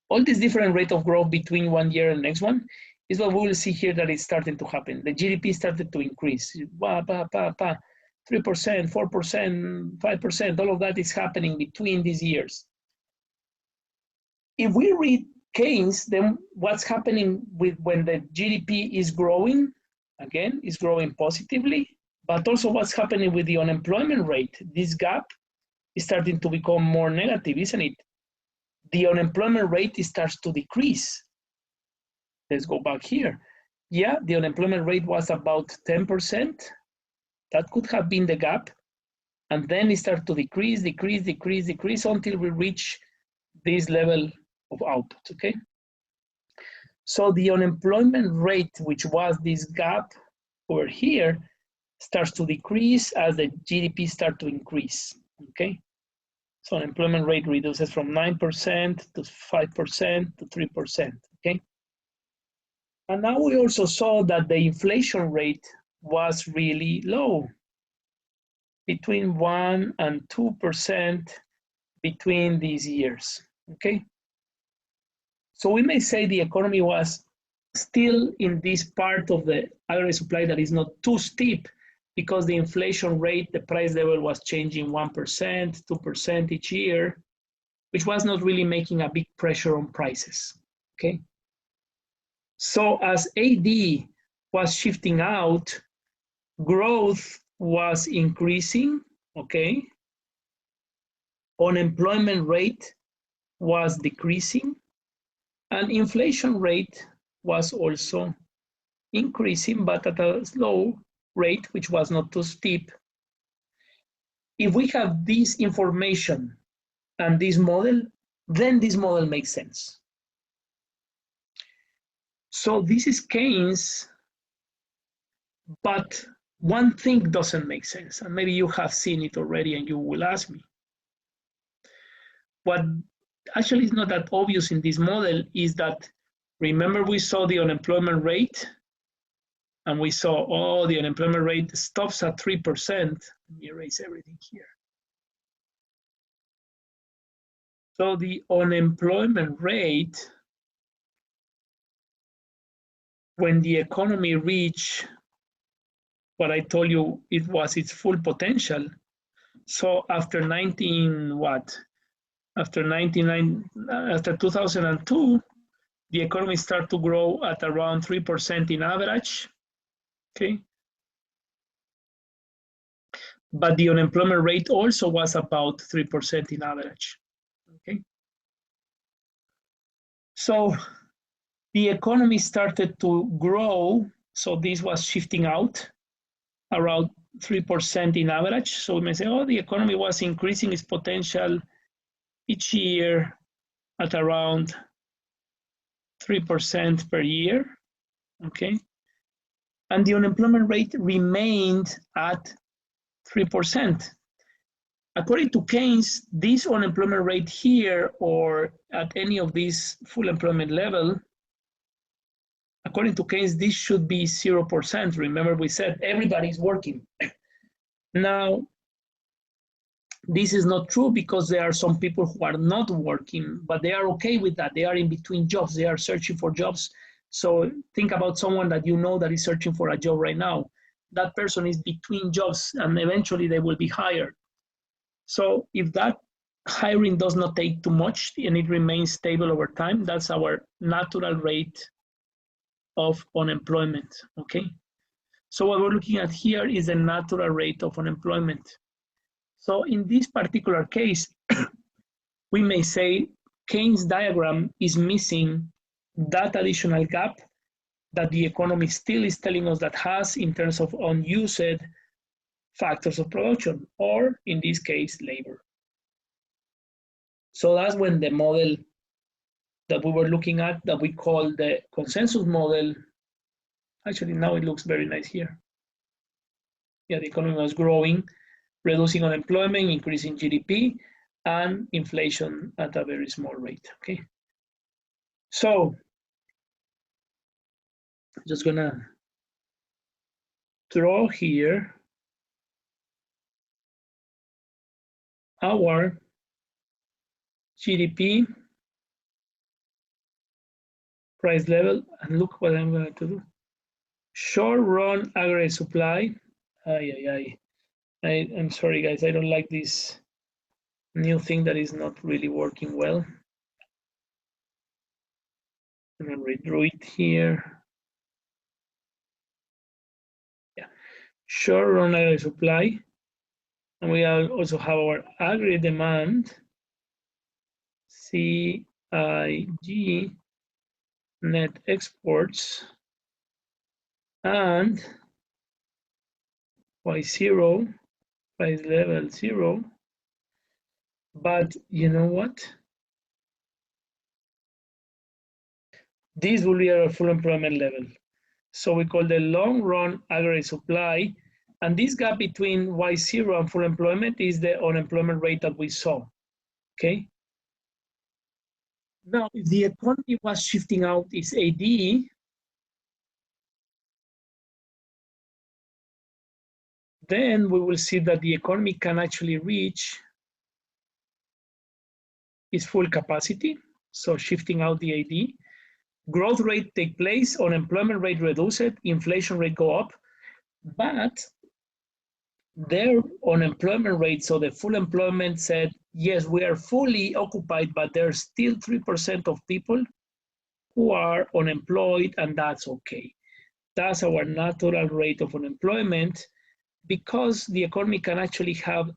all this different rate of growth between one year and next one is what we will see here that is starting to happen. The GDP started to increase, 3%, 4%, 5%, all of that is happening between these years. If we read Keynes, then what's happening with when the GDP is growing, again, is growing positively, but also what's happening with the unemployment rate. This gap is starting to become more negative, isn't it? The unemployment rate starts to decrease. let's go back here. Yeah, the unemployment rate was about 10%. That could have been the gap. And then it started to decrease until we reach this level of output, okay? So the unemployment rate, which was this gap over here, starts to decrease as the GDP starts to increase, okay? So unemployment rate reduces from 9% to 5% to 3%, okay? And now we also saw that the inflation rate was really low, between 1 and 2% between these years, okay? So we may say the economy was still in this part of the aggregate supply that is not too steep because the inflation rate, the price level was changing 1%, 2% each year, which was not really making a big pressure on prices, okay? So as AD was shifting out, growth was increasing, okay? Unemployment rate was decreasing, and inflation rate was also increasing, but at a slow rate, which was not too steep. If we have this information and this model, then this model makes sense. So this is Keynes, but one thing doesn't make sense, and maybe you have seen it already and you will ask me. What actually is not that obvious in this model is that, remember we saw the unemployment rate, and we saw, oh, the unemployment rate stops at 3%. Let me erase everything here. So the unemployment rate, when the economy reached what I told you it was its full potential. So after 2002, the economy started to grow at around 3% in average, okay? But the unemployment rate also was about 3% in average, okay? So the economy started to grow, so this was shifting out around 3% in average. So we may say, oh, the economy was increasing its potential each year at around 3% per year, okay? And the unemployment rate remained at 3%. According to Keynes, this unemployment rate here or at any of these full employment level, according to Keynes, this should be 0%. Remember we said everybody's working. Now, this is not true because there are some people who are not working, but they are okay with that. They are in between jobs. They are searching for jobs. So think about someone that you know that is searching for a job right now. That person is between jobs and eventually they will be hired. So if that hiring does not take too much and it remains stable over time, that's our natural rate of unemployment, okay? So what we're looking at here is the natural rate of unemployment. So in this particular case, we may say Keynes' diagram is missing that additional gap that the economy still is telling us that has in terms of unused factors of production, or in this case, labor. So that's when the model that we were looking at that we call the consensus model, actually now it looks very nice here. Yeah, the economy was growing, reducing unemployment, increasing GDP, and inflation at a very small rate, okay? So, just gonna draw here our GDP price level, and look what I'm going to do. Short run aggregate supply. I'm sorry guys, I don't like this new thing that is not really working well. I'm gonna redraw it here. Yeah, short run aggregate supply. And we also have our aggregate demand, CIG, net exports, and Y0, price level 0. But you know what? This will be our full employment level. So we call the long run aggregate supply. And this gap between Y0 and full employment is the unemployment rate that we saw. Okay. Now, if the economy was shifting out its AD, then we will see that the economy can actually reach its full capacity. So shifting out the AD. Growth rate take place, unemployment rate reduce it, inflation rate go up, but their unemployment rate, so the full employment said, yes, we are fully occupied, but there's still 3% of people who are unemployed, and that's okay. That's our natural rate of unemployment, because the economy can actually have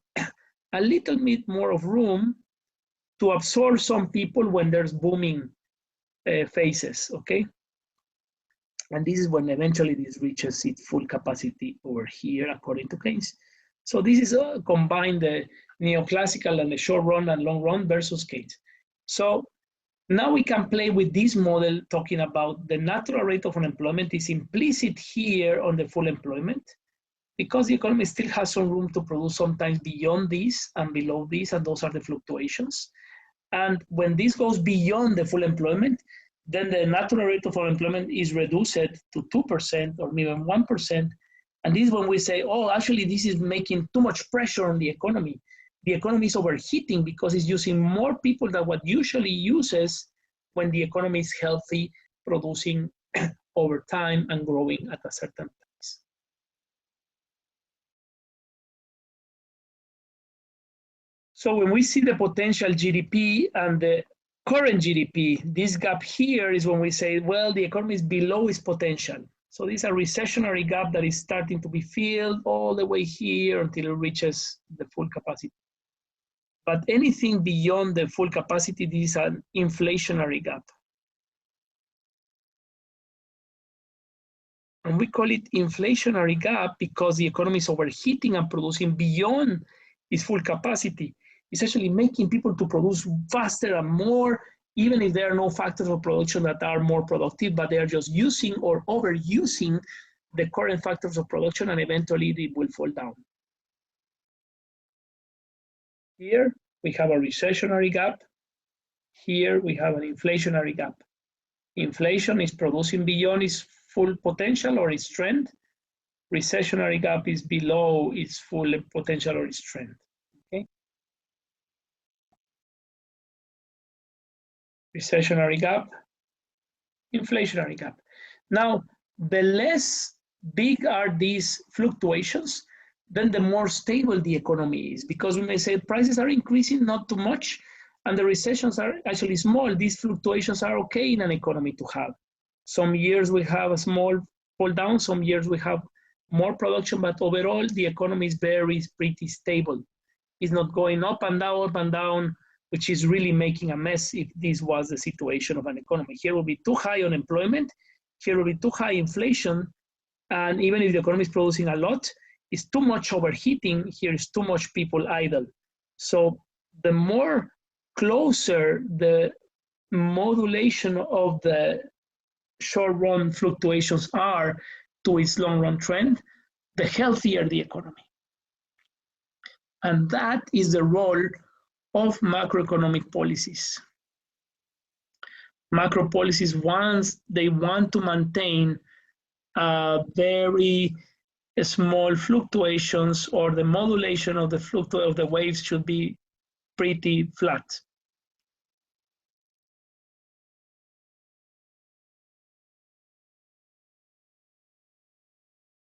a little bit more of room to absorb some people when there's booming phases, okay? And this is when eventually this reaches its full capacity over here, according to Keynes. So this is combined the neoclassical and the short run and long run versus Keynes. So now we can play with this model talking about the natural rate of unemployment is implicit here on the full employment, because the economy still has some room to produce sometimes beyond this and below this, and those are the fluctuations. And when this goes beyond the full employment, then the natural rate of unemployment is reduced to 2% or even 1%. And this is when we say, oh, actually, this is making too much pressure on the economy. The economy is overheating because it's using more people than what usually uses when the economy is healthy, producing over time and growing at a certain pace. So when we see the potential GDP and the current GDP, this gap here is when we say, well, the economy is below its potential. So this is a recessionary gap that is starting to be filled all the way here until it reaches the full capacity. But anything beyond the full capacity, this is an inflationary gap. And we call it inflationary gap because the economy is overheating and producing beyond its full capacity. It's actually making people to produce faster and more, even if there are no factors of production that are more productive, but they are just using or overusing the current factors of production, and eventually they will fall down. Here we have a recessionary gap. Here we have an inflationary gap. Inflation is producing beyond its full potential or its trend. Recessionary gap is below its full potential or its trend. Okay. Recessionary gap, inflationary gap. Now, the less big are these fluctuations, then the more stable the economy is, because we may say prices are increasing not too much, and the recessions are actually small. These fluctuations are okay in an economy to have. Some years we have a small fall down, some years we have more production, but overall the economy is pretty stable. It's not going up and down, which is really making a mess if this was the situation of an economy. Here will be too high unemployment, here will be too high inflation, and even if the economy is producing a lot, it's too much overheating, here is too much people idle. So the more closer the modulation of the short-run fluctuations are to its long-run trend, the healthier the economy. And that is the role of macroeconomic policies. Macro policies, once they want to maintain very small fluctuations, or the modulation of the waves should be pretty flat.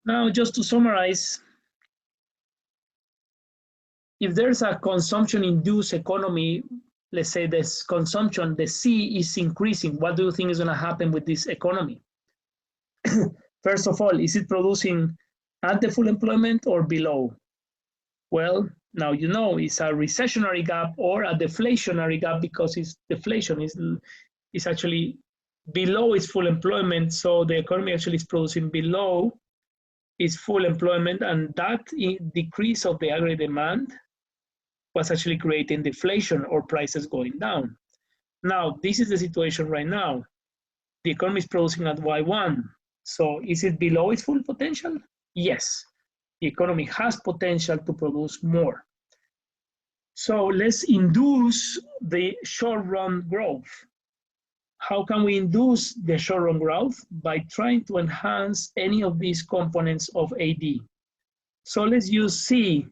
Now, just to summarize, if there's a consumption-induced economy, let's say this consumption, the C is increasing, what do you think is going to happen with this economy? First of all, is it producing at the full employment or below? Well, now you know it's a recessionary gap or a deflationary gap, because it's deflation is actually below its full employment. So the economy actually is producing below its full employment, and that decrease of the aggregate demand was actually creating deflation or prices going down. Now, this is the situation right now. The economy is producing at Y1. So is it below its full potential? Yes. The economy has potential to produce more. So let's induce the short-run growth. How can we induce the short-run growth? By trying to enhance any of these components of AD. So let's use C,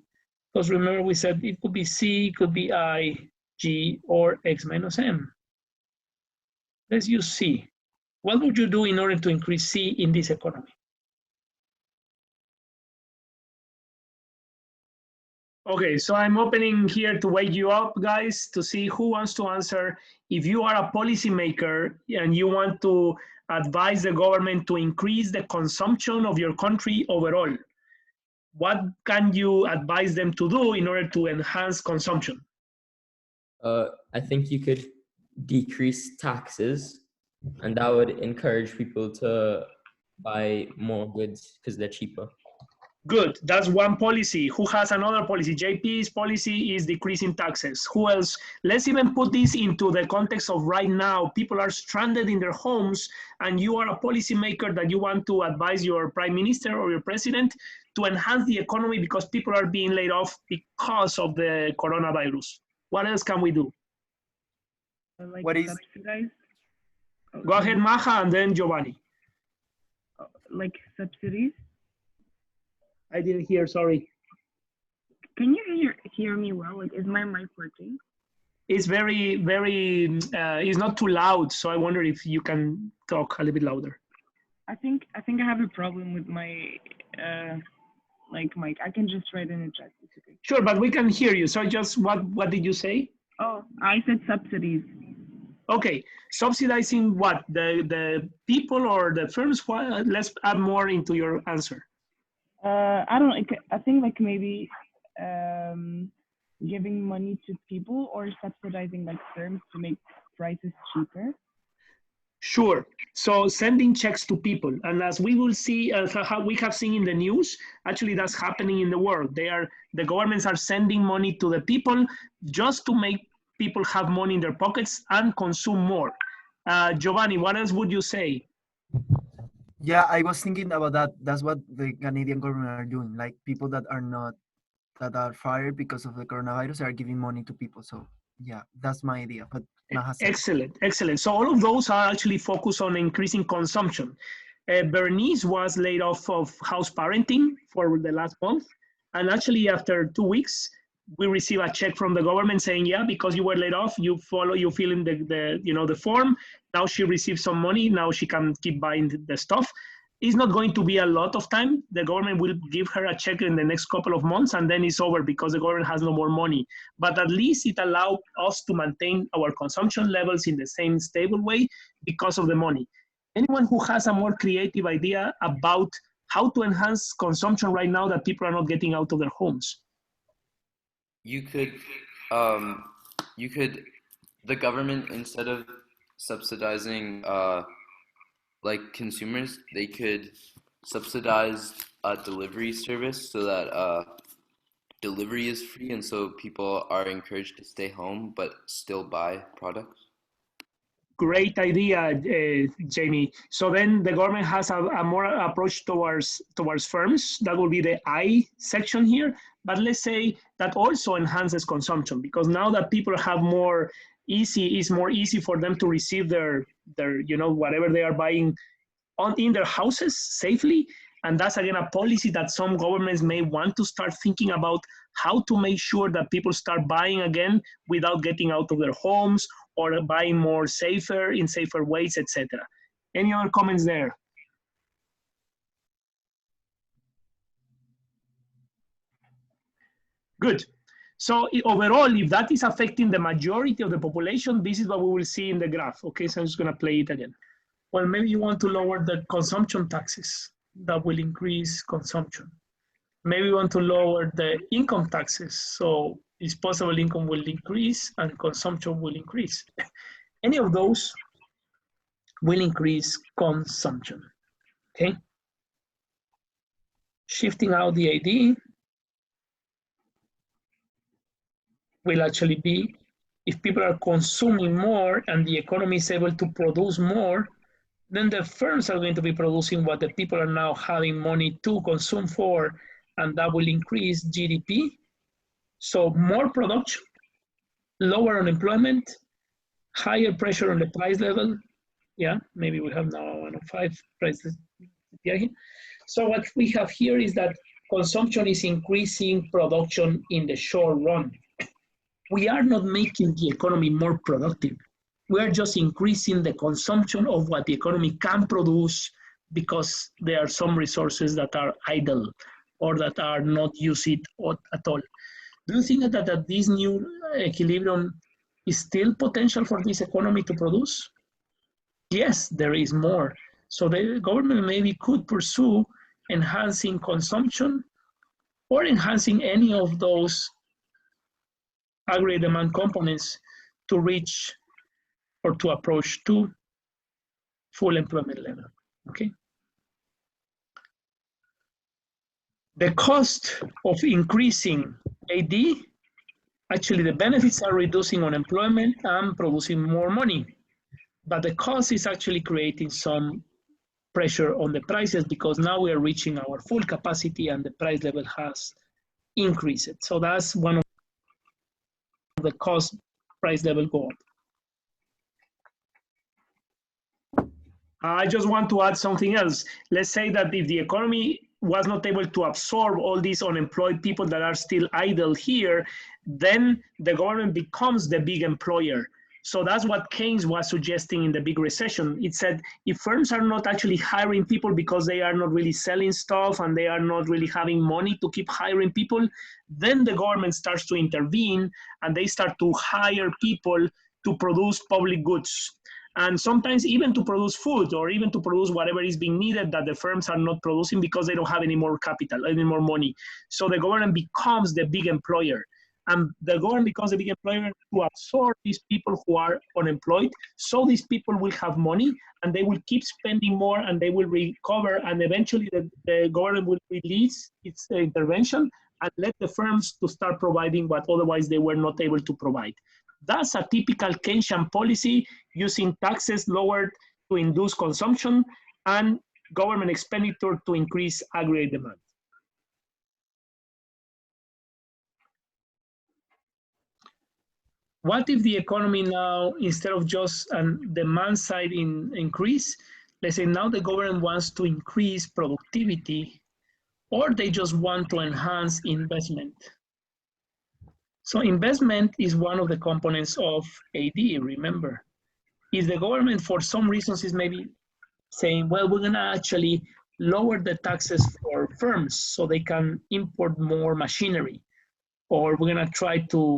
because remember we said it could be C, it could be I, G, or X minus M. Let's use C. What would you do in order to increase C in this economy? Okay, so I'm opening here to wake you up, guys, to see who wants to answer. If you are a policymaker and you want to advise the government to increase the consumption of your country overall, what can you advise them to do in order to enhance consumption? I think you could decrease taxes, and that would encourage people to buy more goods because they're cheaper. Good, that's one policy. Who has another policy? JP's policy is decreasing taxes. Who else? Let's even put this into the context of right now. People are stranded in their homes, and you are a policymaker that you want to advise your prime minister or your president to enhance the economy because people are being laid off because of the coronavirus. What else can we do? Like What is- subsidize? Go ahead, Maja, and then Giovanni. Like subsidies? I didn't hear, sorry. Can you hear me well? Like, is my mic working? It's very, it's not too loud, so I wonder if you can talk a little bit louder. I think I have a problem with my like mic. I can just write in the chat. It's okay. Sure, but we can hear you. So just what did you say? Oh, I said subsidies. Okay, subsidizing what? The people or the firms? Let's add more into your answer. I don't know. I think like maybe giving money to people or subsidizing like firms to make prices cheaper. Sure. So sending checks to people, and as we will see, how we have seen in the news, actually that's happening in the world. The governments are sending money to the people just to make people have money in their pockets and consume more. Giovanni, what else would you say? Yeah, I was thinking about that. That's what the Canadian government are doing. Like people that are fired because of the coronavirus are giving money to people. So yeah, that's my idea. But Maja said- Excellent. So all of those are actually focused on increasing consumption. Bernice was laid off of house parenting for the last month, and actually after 2 weeks, we received a check from the government saying, yeah, because you were laid off, you fill in the form. Now she receives some money. Now she can keep buying the stuff. It's not going to be a lot of time. The government will give her a check in the next couple of months, and then it's over because the government has no more money. But at least it allowed us to maintain our consumption levels in the same stable way because of the money. Anyone who has a more creative idea about how to enhance consumption right now that people are not getting out of their homes? You could, the government, instead of subsidizing like consumers, they could subsidize a delivery service so that delivery is free, and so people are encouraged to stay home but still buy products. Great idea, Jamie. So then the government has a more approach towards firms. That will be the I section here. But let's say that also enhances consumption, because now that people have it's more easy for them to receive their whatever they are buying in their houses safely. And that's again a policy that some governments may want to start thinking about, how to make sure that people start buying again without getting out of their homes, or buying more in safer ways, etc. Any other comments there? Good. So overall, if that is affecting the majority of the population, this is what we will see in the graph. Okay, so I'm just going to play it again. Well, maybe you want to lower the consumption taxes. That will increase consumption. Maybe you want to lower the income taxes. So disposable income will increase and consumption will increase. Any of those will increase consumption. Okay? Shifting out the AD will actually be, if people are consuming more and the economy is able to produce more, then the firms are going to be producing what the people are now having money to consume for, and that will increase GDP. So more production, lower unemployment, higher pressure on the price level. Yeah, maybe we have now 105 prices. So what we have here is that consumption is increasing production in the short run. We are not making the economy more productive. We are just increasing the consumption of what the economy can produce because there are some resources that are idle or that are not used at all. Do you think that this new equilibrium is still potential for this economy to produce? Yes, there is more. So the government maybe could pursue enhancing consumption or enhancing any of those aggregate demand components to reach or to approach to full employment level. Okay. The cost of increasing AD, actually the benefits are reducing unemployment and producing more money, but the cost is actually creating some pressure on the prices because now we are reaching our full capacity and the price level has increased. So that's one of the cost price level go up. I just want to add something else. Let's say that if the economy was not able to absorb all these unemployed people that are still idle here, then the government becomes the big employer. So that's what Keynes was suggesting in the big recession. It said if firms are not actually hiring people because they are not really selling stuff and they are not really having money to keep hiring people, then the government starts to intervene and they start to hire people to produce public goods. And sometimes even to produce food or even to produce whatever is being needed that the firms are not producing because they don't have any more capital, any more money. So the government becomes the big employer. And the government becomes a big employer to absorb these people who are unemployed. So these people will have money and they will keep spending more and they will recover. And eventually the government will release its intervention and let the firms to start providing what otherwise they were not able to provide. That's a typical Keynesian policy, using taxes lowered to induce consumption and government expenditure to increase aggregate demand. What if the economy now, instead of just a demand side increase, let's say now the government wants to increase productivity or they just want to enhance investment? So investment is one of the components of AD, remember. If the government for some reasons is maybe saying, well, we're gonna actually lower the taxes for firms so they can import more machinery, or we're gonna try to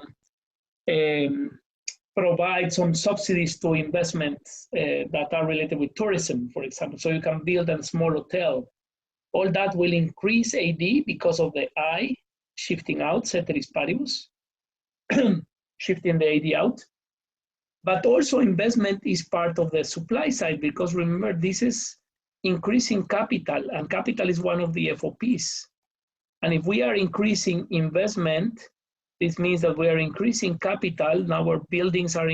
provide some subsidies to investments that are related with tourism, for example, so you can build a small hotel. All that will increase AD because of the I shifting out, ceteris paribus, shifting the AD out. But also investment is part of the supply side because remember, this is increasing capital and capital is one of the FOPs. And if we are increasing investment, this means that we are increasing capital. Now our buildings are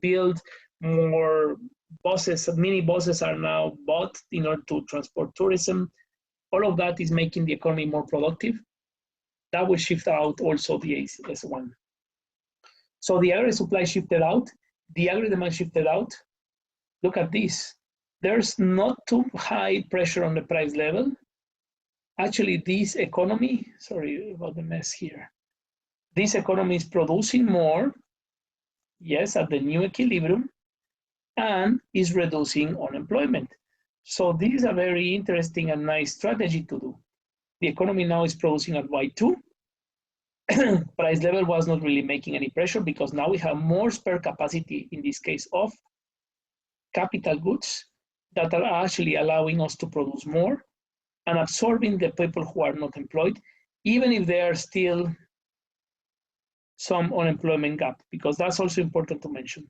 built, more buses, mini buses are now bought in order to transport tourism. All of that is making the economy more productive. That will shift out also the S1. So the aggregate supply shifted out, the aggregate demand shifted out. Look at this. There's not too high pressure on the price level. Actually, this economy, sorry about the mess here. This economy is producing more, yes, at the new equilibrium, and is reducing unemployment. So this is a very interesting and nice strategy to do. The economy now is producing at Y2. Price level was not really making any pressure because now we have more spare capacity, in this case of capital goods, that are actually allowing us to produce more and absorbing the people who are not employed, even if there are still some unemployment gap, because that's also important to mention.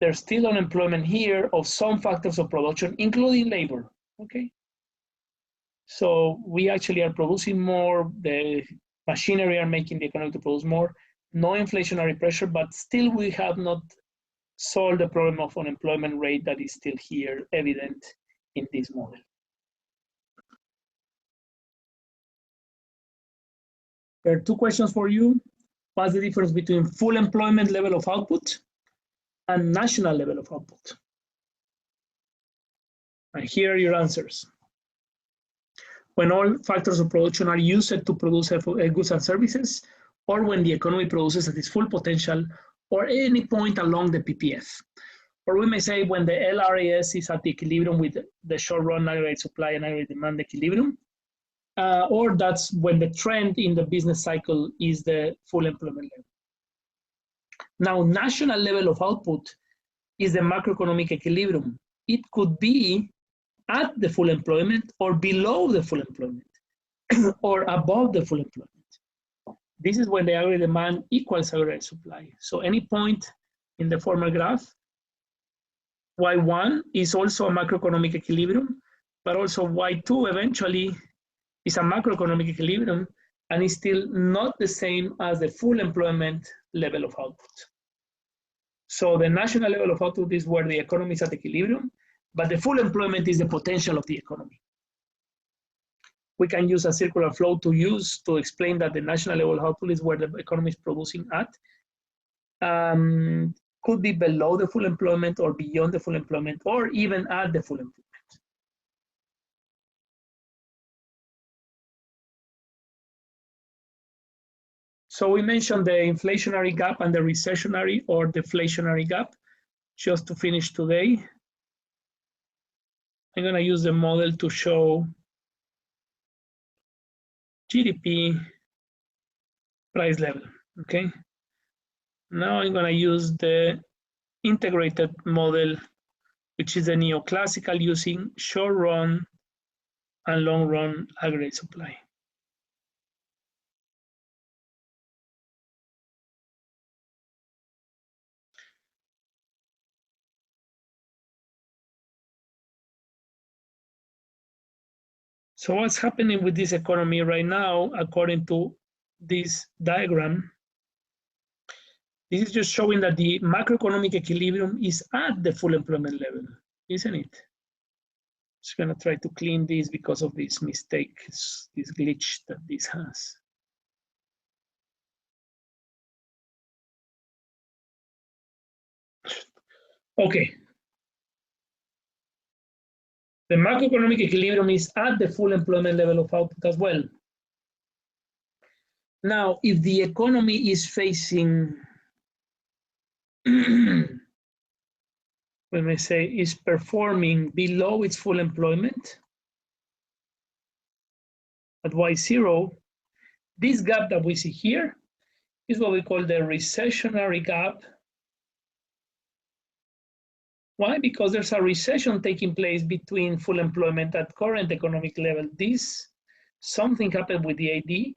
there's still unemployment here of some factors of production, including labor, okay? So we actually are producing more, the machinery are making the economy to produce more, no inflationary pressure, but still we have not solved the problem of unemployment rate that is still here evident in this model. There are two questions for you. What's the difference between full employment level of output and national level of output? And here are your answers. When all factors of production are used to produce goods and services, or when the economy produces at its full potential, or any point along the PPF. Or we may say when the LRAS is at the equilibrium with the short-run aggregate supply and aggregate demand equilibrium, or that's when the trend in the business cycle is the full employment level. Now, national level of output is the macroeconomic equilibrium. It could be at the full employment or below the full employment or above the full employment. This is when the aggregate demand equals aggregate supply. So any point in the former graph, Y1 is also a macroeconomic equilibrium, but also Y2 eventually is a macroeconomic equilibrium and is still not the same as the full employment level of output. So the national level of output is where the economy is at equilibrium, but the full employment is the potential of the economy. We can use a circular flow to explain that the national level of output is where the economy is producing at. Could be below the full employment or beyond the full employment or even at the full employment. So we mentioned the inflationary gap and the recessionary or deflationary gap. Just to finish today, I'm going to use the model to show GDP price level, okay? Now I'm going to use the integrated model, which is the neoclassical using short-run and long-run aggregate supply. So what's happening with this economy right now, according to this diagram? This is just showing that the macroeconomic equilibrium is at the full employment level, isn't it? Just gonna try to clean this because of this mistake, this glitch that this has. Okay. The macroeconomic equilibrium is at the full employment level of output as well. Now, if the economy is facing, we may say, is performing below its full employment at Y0, this gap that we see here is what we call the recessionary gap. Why? Because there's a recession taking place between full employment at current economic level. Something happened with the AD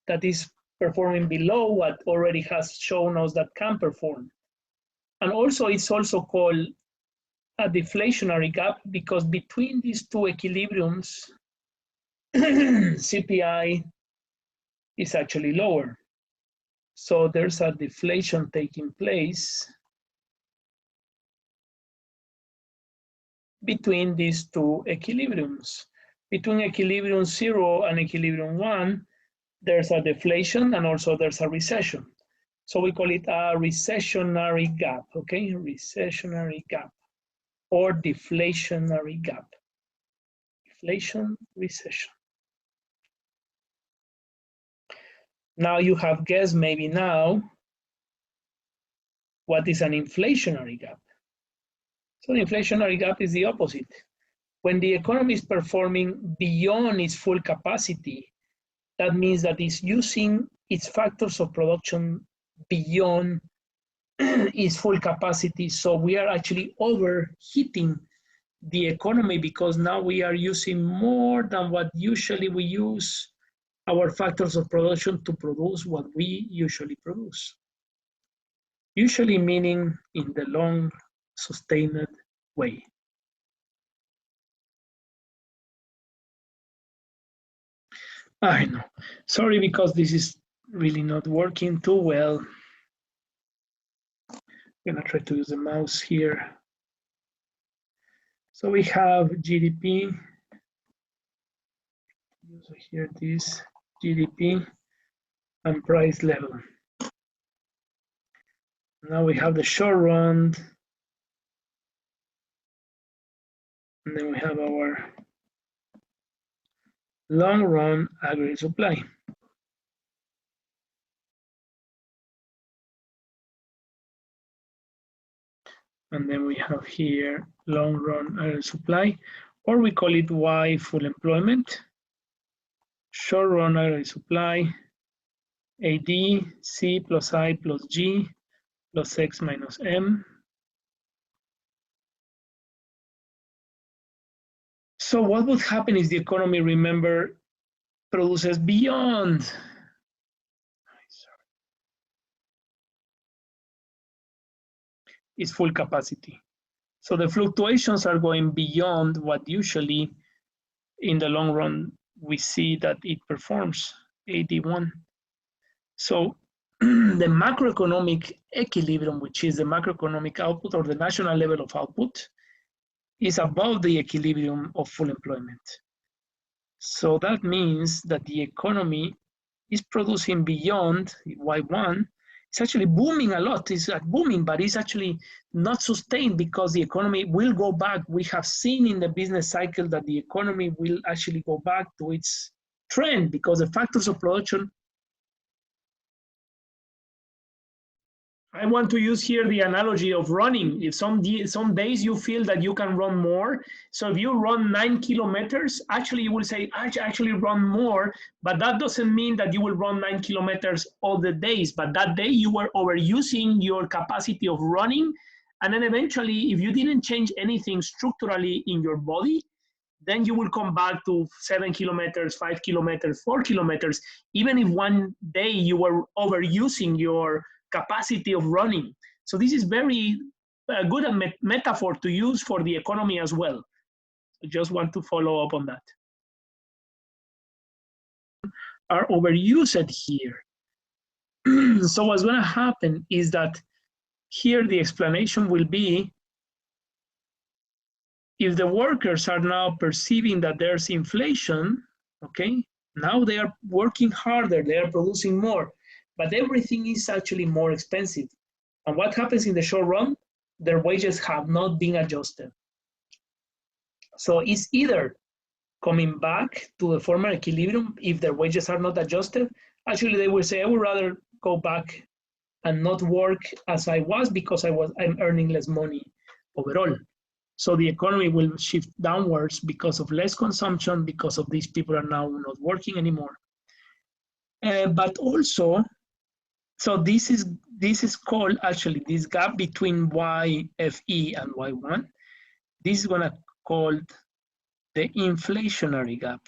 that is performing below what already has shown us that can perform. And also it's also called a deflationary gap because between these two equilibriums, CPI is actually lower. So there's a deflation taking place between these two equilibriums. Between equilibrium 0 and equilibrium 1, there's a deflation and also there's a recession. So we call it a recessionary gap, okay? Recessionary gap or deflationary gap. Deflation, recession. Now you have guessed maybe now what is an inflationary gap. So the inflationary gap is the opposite. When the economy is performing beyond its full capacity, that means that it's using its factors of production beyond its full capacity. So we are actually overheating the economy because now we are using more than what usually we use our factors of production to produce what we usually produce. Usually meaning in the long sustained way. I know. Sorry, because this is really not working too well. I'm gonna try to use the mouse here. So we have GDP. So here this GDP and price level. Now we have the short run, and then we have our long run aggregate supply. And then we have here long run aggregate supply, or we call it Y full employment. Short run aggregate supply, AD, C plus I plus G plus X minus M. So what would happen if the economy, remember, produces beyond its full capacity? So the fluctuations are going beyond what usually in the long run we see that it performs, AD1. So the macroeconomic equilibrium, which is the macroeconomic output or the national level of output, is above the equilibrium of full employment. So that means that the economy is producing beyond Y1. It's actually booming a lot. It's booming, but it's actually not sustained because the economy will go back. We have seen in the business cycle that the economy will actually go back to its trend because the factors of production. I want to use here the analogy of running. If some days you feel that you can run more, so if you run 9 kilometers, actually you will say, I actually run more, but that doesn't mean that you will run 9 kilometers all the days, but that day you were overusing your capacity of running, and then eventually, if you didn't change anything structurally in your body, then you will come back to 7 kilometers, 5 kilometers, 4 kilometers, even if one day you were overusing your capacity of running. So this is very good a metaphor to use for the economy as well. I just want to follow up on that. Are overused here. So what's going to happen is that here the explanation will be if the workers are now perceiving that there's inflation, okay, now they are working harder, they are producing more, but everything is actually more expensive. And what happens in the short run? Their wages have not been adjusted. So it's either coming back to the former equilibrium if their wages are not adjusted. Actually, they will say, I would rather go back and not work as I was because I'm earning less money overall. So the economy will shift downwards because of less consumption, because of these people are now not working anymore. But also, so this is called actually this gap between YFE and Y1. This is gonna called the inflationary gap.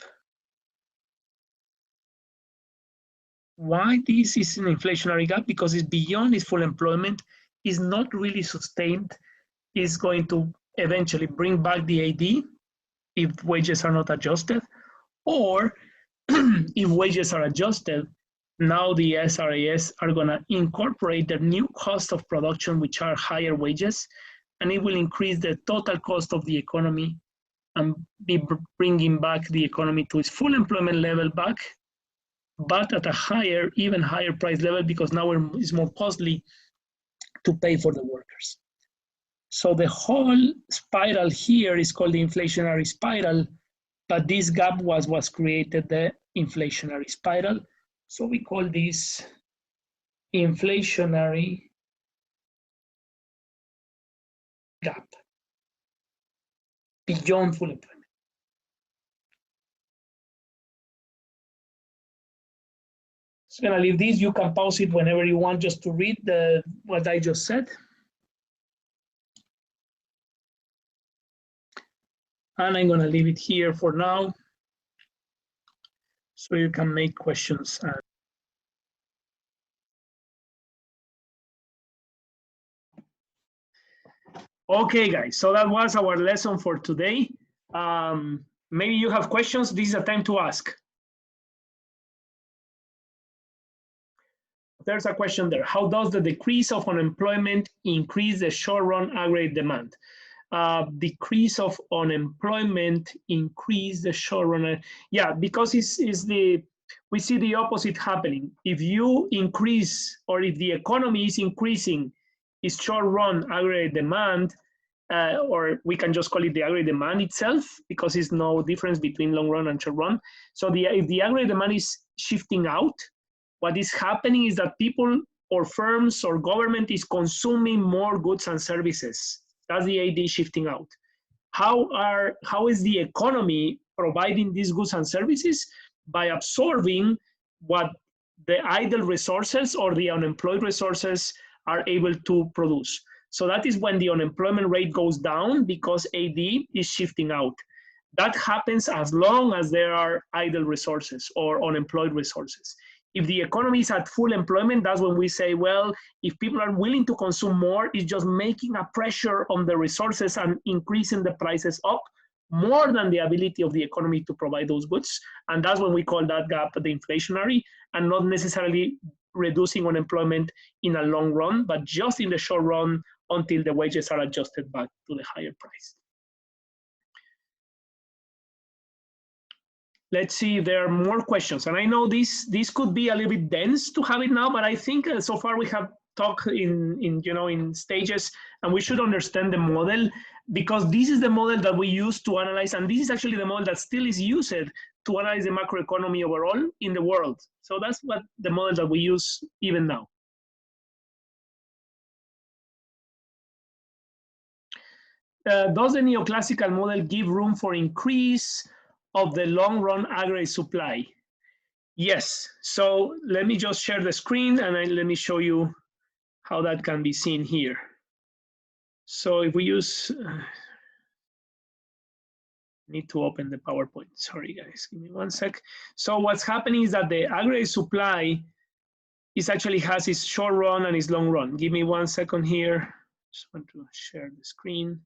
Why this is an inflationary gap? Because it's beyond its full employment, is not really sustained, is going to eventually bring back the AD if wages are not adjusted, or if wages are adjusted, now the SRAS are going to incorporate the new cost of production, which are higher wages, and it will increase the total cost of the economy and be bringing back the economy to its full employment level back, but at a higher, even higher price level because now it's more costly to pay for the workers. So the whole spiral here is called the inflationary spiral, but this gap was created the inflationary spiral. So we call this inflationary gap beyond full employment. So I'm gonna leave this. You can pause it whenever you want just to read what I just said. And I'm gonna leave it here for now so you can make questions. Okay, guys, so that was our lesson for today. Maybe you have questions. This is a time to ask. There's a question there. How does the decrease of unemployment increase the short-run aggregate demand? Decrease of unemployment increase the short-run. Yeah, because we see the opposite happening. If you increase, or if the economy is increasing its short-run aggregate demand, or we can just call it the aggregate demand itself, because it's no difference between long run and short run. So if the aggregate demand is shifting out, what is happening is that people or firms or government is consuming more goods and services. That's the AD shifting out. How is the economy providing these goods and services? By absorbing what the idle resources or the unemployed resources are able to produce. So that is when the unemployment rate goes down, because AD is shifting out. That happens as long as there are idle resources or unemployed resources. If the economy is at full employment, that's when we say, well, if people are willing to consume more, it's just making a pressure on the resources and increasing the prices up more than the ability of the economy to provide those goods. And that's when we call that gap the inflationary, and not necessarily reducing unemployment in a long run, but just in the short run until the wages are adjusted back to the higher price. Let's see if there are more questions. And I know this could be a little bit dense to have it now, but I think so far we have talked in stages, and we should understand the model, because this is the model that we use to analyze, and this is actually the model that still is used to analyze the macroeconomy overall in the world. So that's what the model that we use even now. Does the neoclassical model give room for increase of the long run aggregate supply? Yes. So let me just share the screen, and let me show you how that can be seen here. So if we use, need to open the PowerPoint. Sorry, guys, give me one sec. So what's happening is that the aggregate supply is actually has its short run and its long run. Give me 1 second here. Just want to share the screen.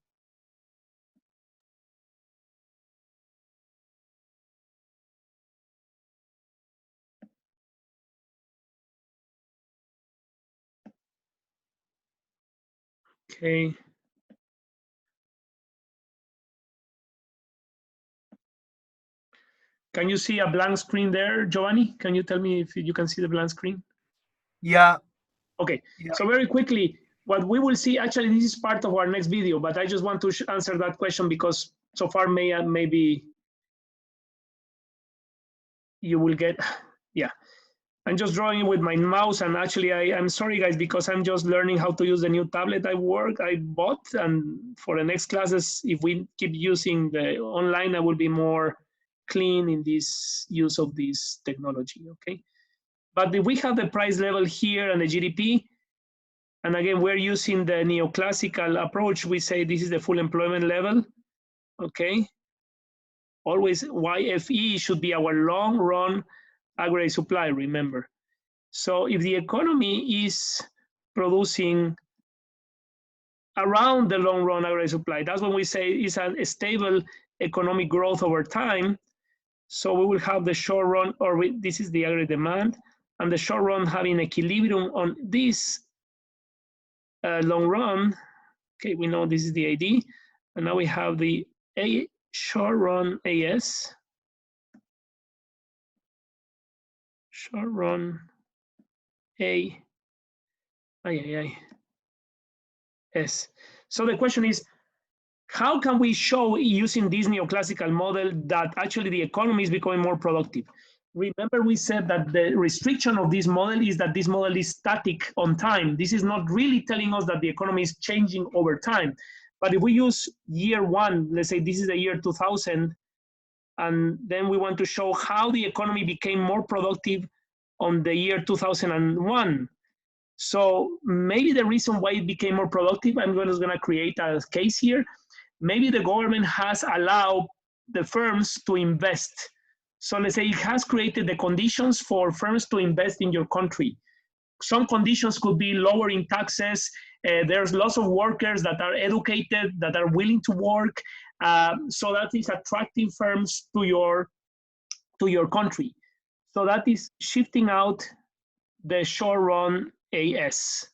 Okay. Can you see a blank screen there, Giovanni? Can you tell me if you can see the blank screen? Yeah. Okay. Yeah. So very quickly, what we will see, actually, this is part of our next video, but I just want to answer that question because so far maybe you will get, yeah. I'm just drawing it with my mouse, and actually I'm sorry guys, because I'm just learning how to use the new tablet I bought, and for the next classes, if we keep using the online, I will be more clean in this use of this technology, okay? But if we have the price level here and the GDP, and again, we're using the neoclassical approach, we say this is the full employment level, okay? Always YFE should be our long run aggregate supply, remember. So if the economy is producing around the long run aggregate supply, that's when we say it's a stable economic growth over time. So we will have the short run, or this is the aggregate demand, and the short run having equilibrium on this long run. Okay, we know this is the AD, and now we have the short run AS, short run S. So the question is, how can we show using this neoclassical model that actually the economy is becoming more productive? Remember, we said that the restriction of this model is that this model is static on time. This is not really telling us that the economy is changing over time. But if we use year one, let's say this is the year 2000, and then we want to show how the economy became more productive on the year 2001. So maybe the reason why it became more productive, I'm just going to create a case here. Maybe the government has allowed the firms to invest. So let's say it has created the conditions for firms to invest in your country. Some conditions could be lowering taxes, There's lots of workers that are educated, that are willing to work, so that is attracting firms to your country. So that is shifting out the short-run AS.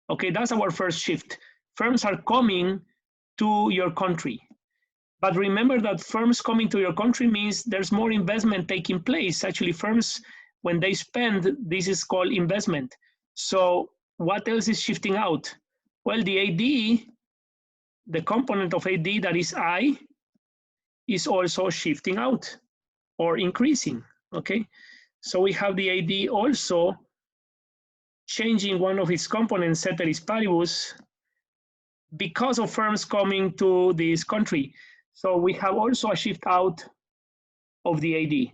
Okay, that's our first shift. Firms are coming to your country. But remember that firms coming to your country means there's more investment taking place. Actually, firms, when they spend, this is called investment. So what else is shifting out? Well, the AD, the component of AD that is I, is also shifting out or increasing, okay? So we have the AD also changing one of its components, ceteris paribus, because of firms coming to this country. So we have also a shift out of the AD.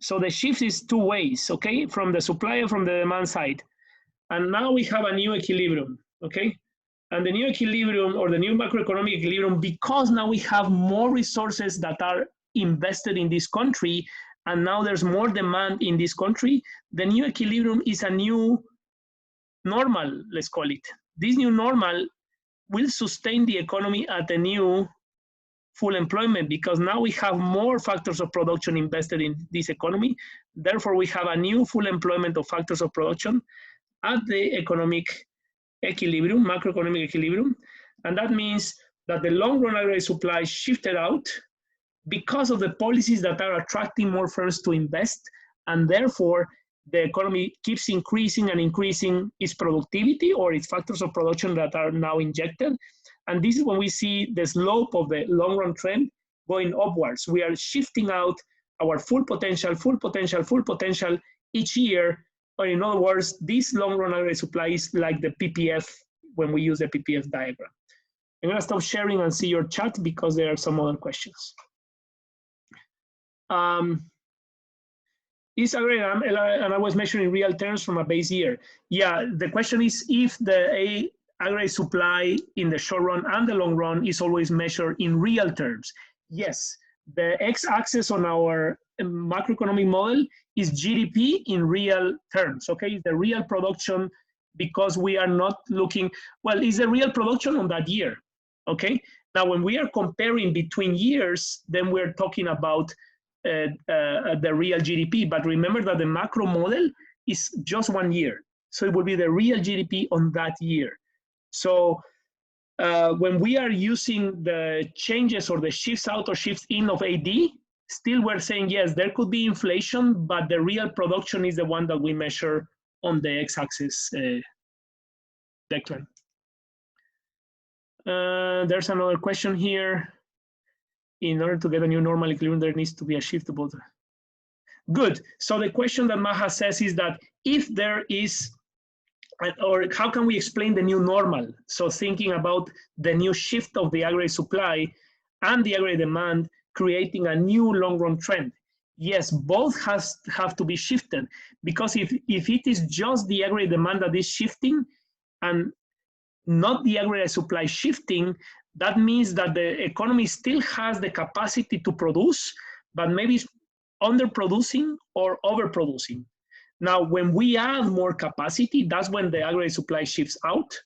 So the shift is two ways, okay, from the supply and from the demand side. And now we have a new equilibrium, okay? And the new equilibrium or the new macroeconomic equilibrium, because now we have more resources that are invested in this country, and now there's more demand in this country, the new equilibrium is a new normal, let's call it. This new normal will sustain the economy at a new full employment, because now we have more factors of production invested in this economy. Therefore, we have a new full employment of factors of production at the economic equilibrium, macroeconomic equilibrium. And that means that the long-run aggregate supply shifted out because of the policies that are attracting more firms to invest, and therefore the economy keeps increasing and increasing its productivity or its factors of production that are now injected. And this is when we see the slope of the long-run trend going upwards. We are shifting out our full potential each year. Or in other words, this long-run aggregate supply is like the PPF when we use the PPF diagram. I'm gonna stop sharing and see your chat because there are some other questions. Is aggregate, and I was measuring real terms from a base year. Yeah, the question is if the aggregate supply in the short run and the long run is always measured in real terms. Yes, the x-axis on our macroeconomic model is GDP in real terms, okay? The real production, because we are not looking, well, is the real production on that year, okay? Now, when we are comparing between years, then we're talking about the real GDP, but remember that the macro model is just 1 year. So it will be the real GDP on that year. So when we are using the changes or the shifts out or shifts in of AD, still we're saying, yes, there could be inflation, but the real production is the one that we measure on the x-axis, Declan. There's another question here. In order to get a new normal equilibrium, there needs to be a shift to both. Good. So the question that Maha says is that if there is, or how can we explain the new normal? So thinking about the new shift of the aggregate supply and the aggregate demand, creating a new long-run trend. Yes, both have to be shifted, because if it is just the aggregate demand that is shifting and not the aggregate supply shifting, that means that the economy still has the capacity to produce, but maybe it's underproducing or overproducing. Now, when we add more capacity, that's when the aggregate supply shifts out.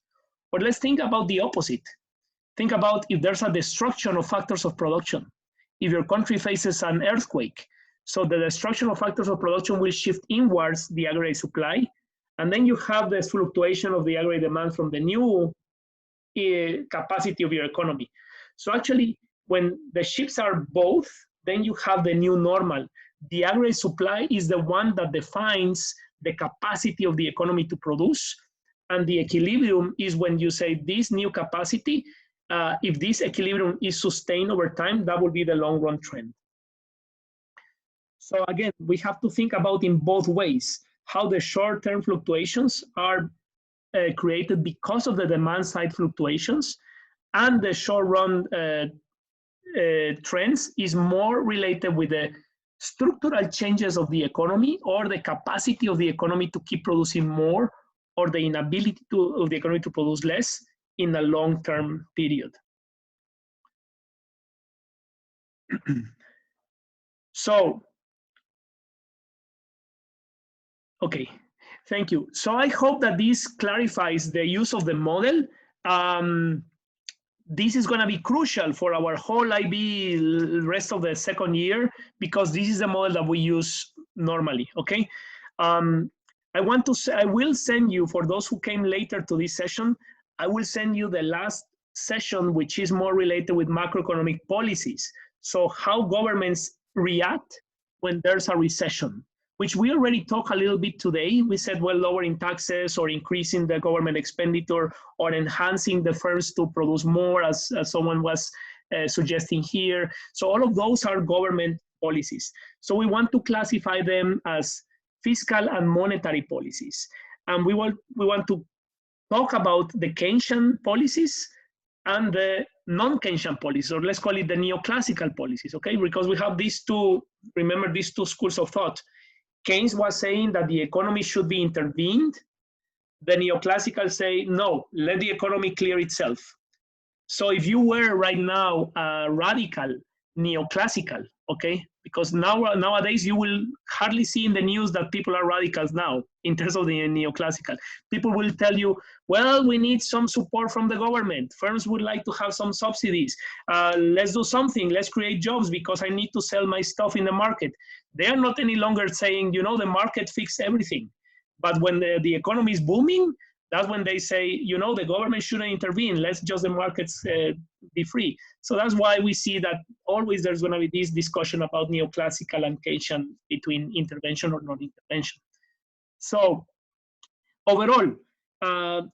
But let's think about the opposite. Think about if there's a destruction of factors of production. If your country faces an earthquake, so the destruction of factors of production will shift inwards the aggregate supply, and then you have the fluctuation of the aggregate demand from the new capacity of your economy. So actually, when the shifts are both, then you have the new normal. The aggregate supply is the one that defines the capacity of the economy to produce, and the equilibrium is when you say this new capacity, if this equilibrium is sustained over time, that will be the long-run trend. So again, we have to think about in both ways, how the short-term fluctuations are created because of the demand side fluctuations, and the short-run trends is more related with the structural changes of the economy or the capacity of the economy to keep producing more, or the inability of the economy to produce less in a long-term period. So, okay, thank you. So I hope that this clarifies the use of the model This is going to be crucial for our whole IB rest of the second year, because this is the model that we use normally, okay? I want to say, I will send you, for those who came later to this session, I will send you the last session, which is more related with macroeconomic policies. So how governments react when there's a recession, which we already talked a little bit today. We said, well, lowering taxes or increasing the government expenditure or enhancing the firms to produce more, as someone was suggesting here. So all of those are government policies. So we want to classify them as fiscal and monetary policies. And we want to talk about the Keynesian policies and the non-Keynesian policies, or let's call it the neoclassical policies, okay? Because we have these two, remember these two schools of thought. Keynes was saying that the economy should be intervened. The neoclassical say, no, let the economy clear itself. So if you were right now a radical neoclassical, okay, because nowadays you will hardly see in the news that people are radicals now in terms of the neoclassical. People will tell you, well, we need some support from the government. Firms would like to have some subsidies. Let's do something. Let's create jobs because I need to sell my stuff in the market. They are not any longer saying, you know, the market fixes everything. But when the economy is booming, that's when they say, you know, the government shouldn't intervene. Let's just the markets be free. So that's why we see that always there's going to be this discussion about neoclassical and Keynesian between intervention or non-intervention. So overall,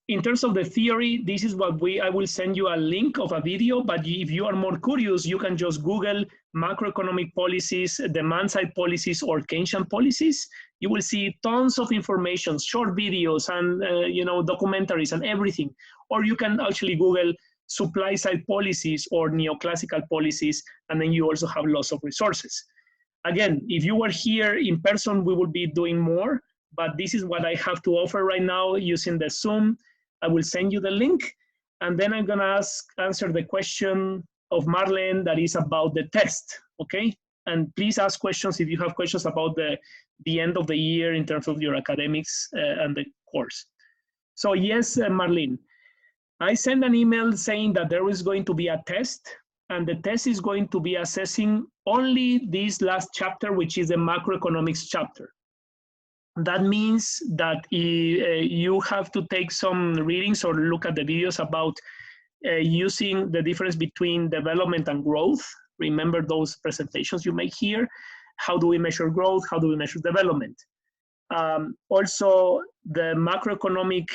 in terms of the theory, this is what I will send you a link of a video, but if you are more curious, you can just Google macroeconomic policies, demand side policies, or Keynesian policies. You will see tons of information, short videos and you know, documentaries and everything. Or you can actually Google supply side policies or neoclassical policies, and then you also have lots of resources. Again, if you were here in person, we will be doing more, but this is what I have to offer right now using the Zoom. I will send you the link, and then I'm gonna answer the question of Marlene that is about the test, okay? And please ask questions if you have questions about the end of the year in terms of your academics and the course. So yes, Marlene, I sent an email saying that there is going to be a test, and the test is going to be assessing only this last chapter, which is the macroeconomics chapter. That means that you have to take some readings or look at the videos about using the difference between development and growth. Remember those presentations you make here. How do we measure growth? How do we measure development? Also, the macroeconomic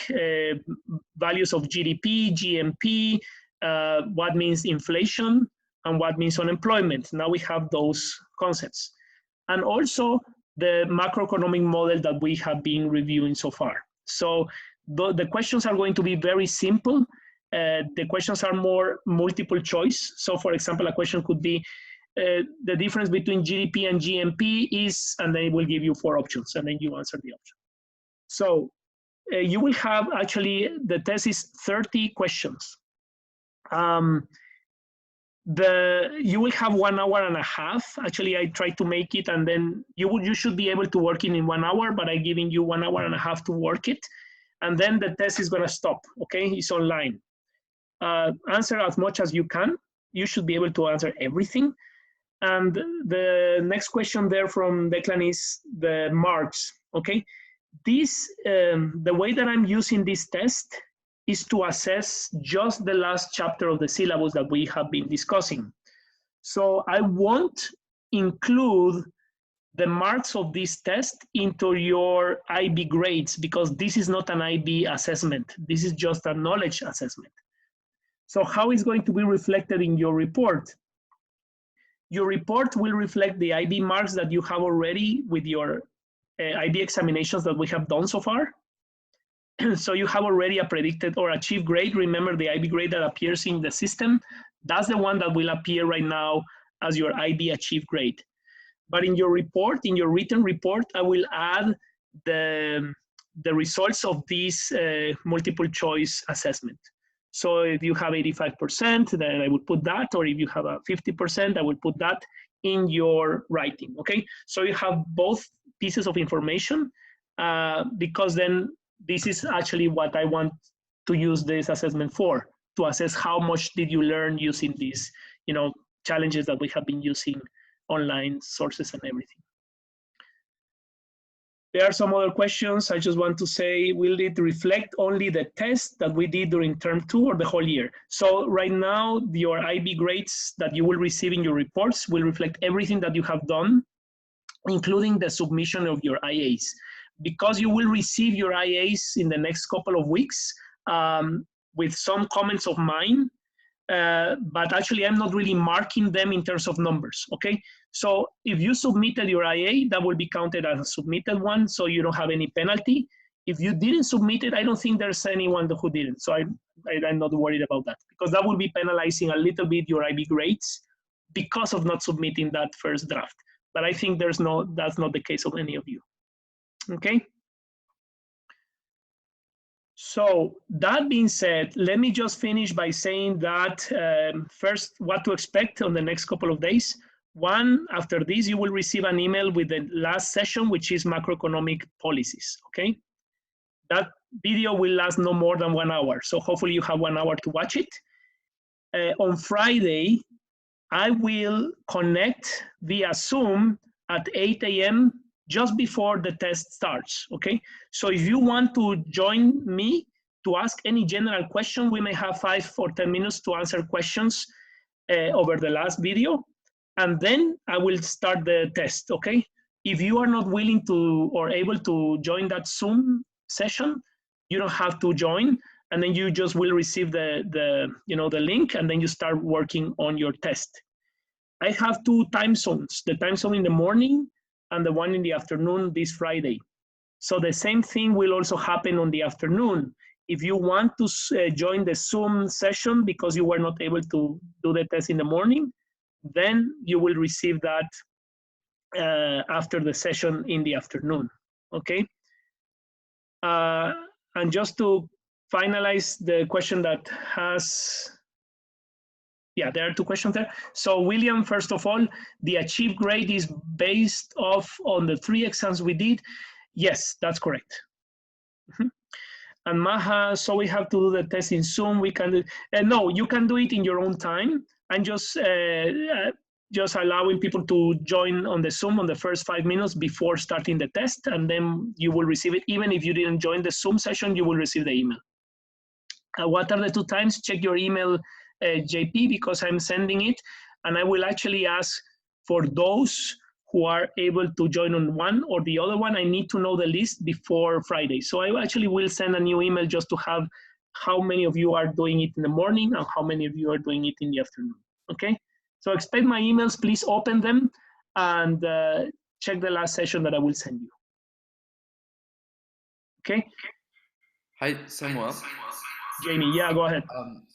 values of GDP, GMP, what means inflation, and what means unemployment. Now we have those concepts. And also the macroeconomic model that we have been reviewing so far. So the questions are going to be very simple. The questions are more multiple choice. So for example, a question could be, the difference between GDP and GMP is, and then it will give you 4 options, and then you answer the option. So you will have, actually, the test is 30 questions. You will have 1 hour and a half. Actually, I tried to make it, and then you should be able to work it in 1 hour, but I'm giving you 1 hour and a half to work it. And then the test is gonna stop, okay? It's online. Answer as much as you can. You should be able to answer everything. And the next question there from Declan is the marks, okay? This, the way that I'm using this test is to assess just the last chapter of the syllabus that we have been discussing. So I won't include the marks of this test into your IB grades, because this is not an IB assessment. This is just a knowledge assessment. So how is going to be reflected in your report? Your report will reflect the IB marks that you have already with your IB examinations that we have done so far. So you have already a predicted or achieved grade. Remember the IB grade that appears in the system? That's the one that will appear right now as your IB achieved grade. But in your report, in your written report, I will add the results of this multiple choice assessment. So if you have 85%, then I would put that, or if you have a 50%, I will put that in your writing, okay? So you have both pieces of information, because then this is actually what I want to use this assessment for, to assess how much did you learn using these, challenges that we have been using, online sources and everything. There are some other questions. I just want to say, will it reflect only the test that we did during term 2 or the whole year? So right now, your IB grades that you will receive in your reports will reflect everything that you have done, including the submission of your IAs. Because you will receive your IAs in the next couple of weeks with some comments of mine, but actually I'm not really marking them in terms of numbers, okay? So if you submitted your IA, that will be counted as a submitted one, so you don't have any penalty. If you didn't submit it, I don't think there's anyone who didn't, so I'm not worried about that, because that will be penalizing a little bit your IB grades because of not submitting that first draft. But I think that's not the case of any of you, okay? So that being said, let me just finish by saying that first, what to expect on the next couple of days. One, after this, you will receive an email with the last session, which is macroeconomic policies, okay? That video will last no more than 1 hour, so hopefully you have 1 hour to watch it. On Friday, I will connect via Zoom at 8 a.m. just before the test starts, okay? So if you want to join me to ask any general question, we may have 5 or 10 minutes to answer questions over the last video, and then I will start the test, okay? If you are not willing to or able to join that Zoom session, you don't have to join, and then you just will receive the link, and then you start working on your test. I have 2 time zones, the time zone in the morning and the one in the afternoon this Friday. So the same thing will also happen on the afternoon. If you want to join the Zoom session because you were not able to do the test in the morning, then you will receive that after the session in the afternoon, okay? And just to finalize the question that has, yeah, there are 2 questions there. So William, first of all, the achieved grade is based on the 3 exams we did. Yes, that's correct. And Maha, so we have to do the test in Zoom. We can do, no, you can do it in your own time. And just allowing people to join on the Zoom on the first 5 minutes before starting the test, and then you will receive it. Even if you didn't join the Zoom session, you will receive the email. What are the 2 times? Check your email, JP, because I'm sending it, and I will actually ask for those who are able to join on one or the other one. I need to know the list before Friday. So I actually will send a new email just to have how many of you are doing it in the morning and how many of you are doing it in the afternoon, okay? So expect my emails, please open them and check the last session that I will send you, okay? Hi, Samuel. Jamie, yeah, go ahead.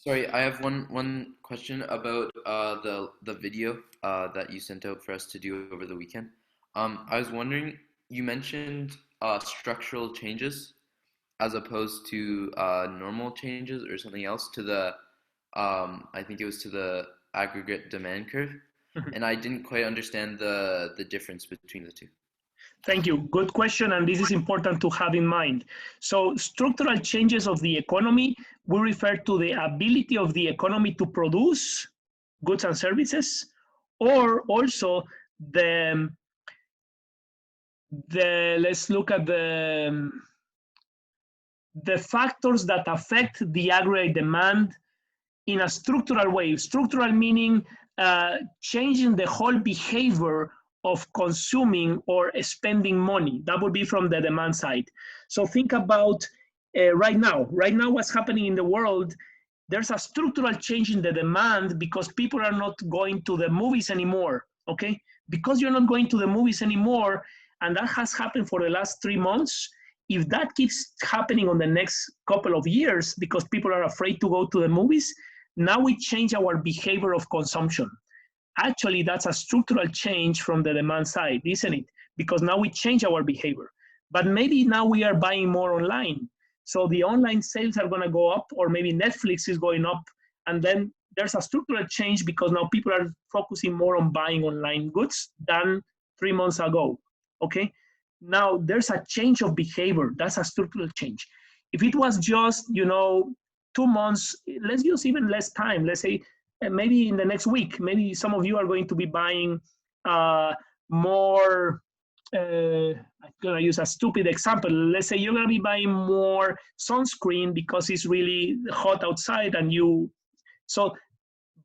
Sorry, I have one question about the video that you sent out for us to do over the weekend. I was wondering, you mentioned structural changes as opposed to normal changes or something else to the, I think it was to the aggregate demand curve, and I didn't quite understand the difference between the 2. Thank you. Good question, and this is important to have in mind. So structural changes of the economy, we refer to the ability of the economy to produce goods and services, or also let's look at the factors that affect the aggregate demand in a structural way. Structural meaning changing the whole behavior of consuming or spending money. That would be from the demand side. So think about right now what's happening in the world. There's a structural change in the demand because people are not going to the movies anymore, okay? Because you're not going to the movies anymore, and that has happened for the last 3 months, if that keeps happening on the next couple of years because people are afraid to go to the movies, now we change our behavior of consumption. Actually, that's a structural change from the demand side, isn't it? Because now we change our behavior. But maybe now we are buying more online. So the online sales are going to go up, or maybe Netflix is going up. And then there's a structural change because now people are focusing more on buying online goods than 3 months ago, okay? Now there's a change of behavior. That's a structural change. If it was just, 2 months, let's use even less time. Let's say maybe in the next week, maybe some of you are going to be buying more, I'm gonna use a stupid example. Let's say you're gonna be buying more sunscreen because it's really hot outside and so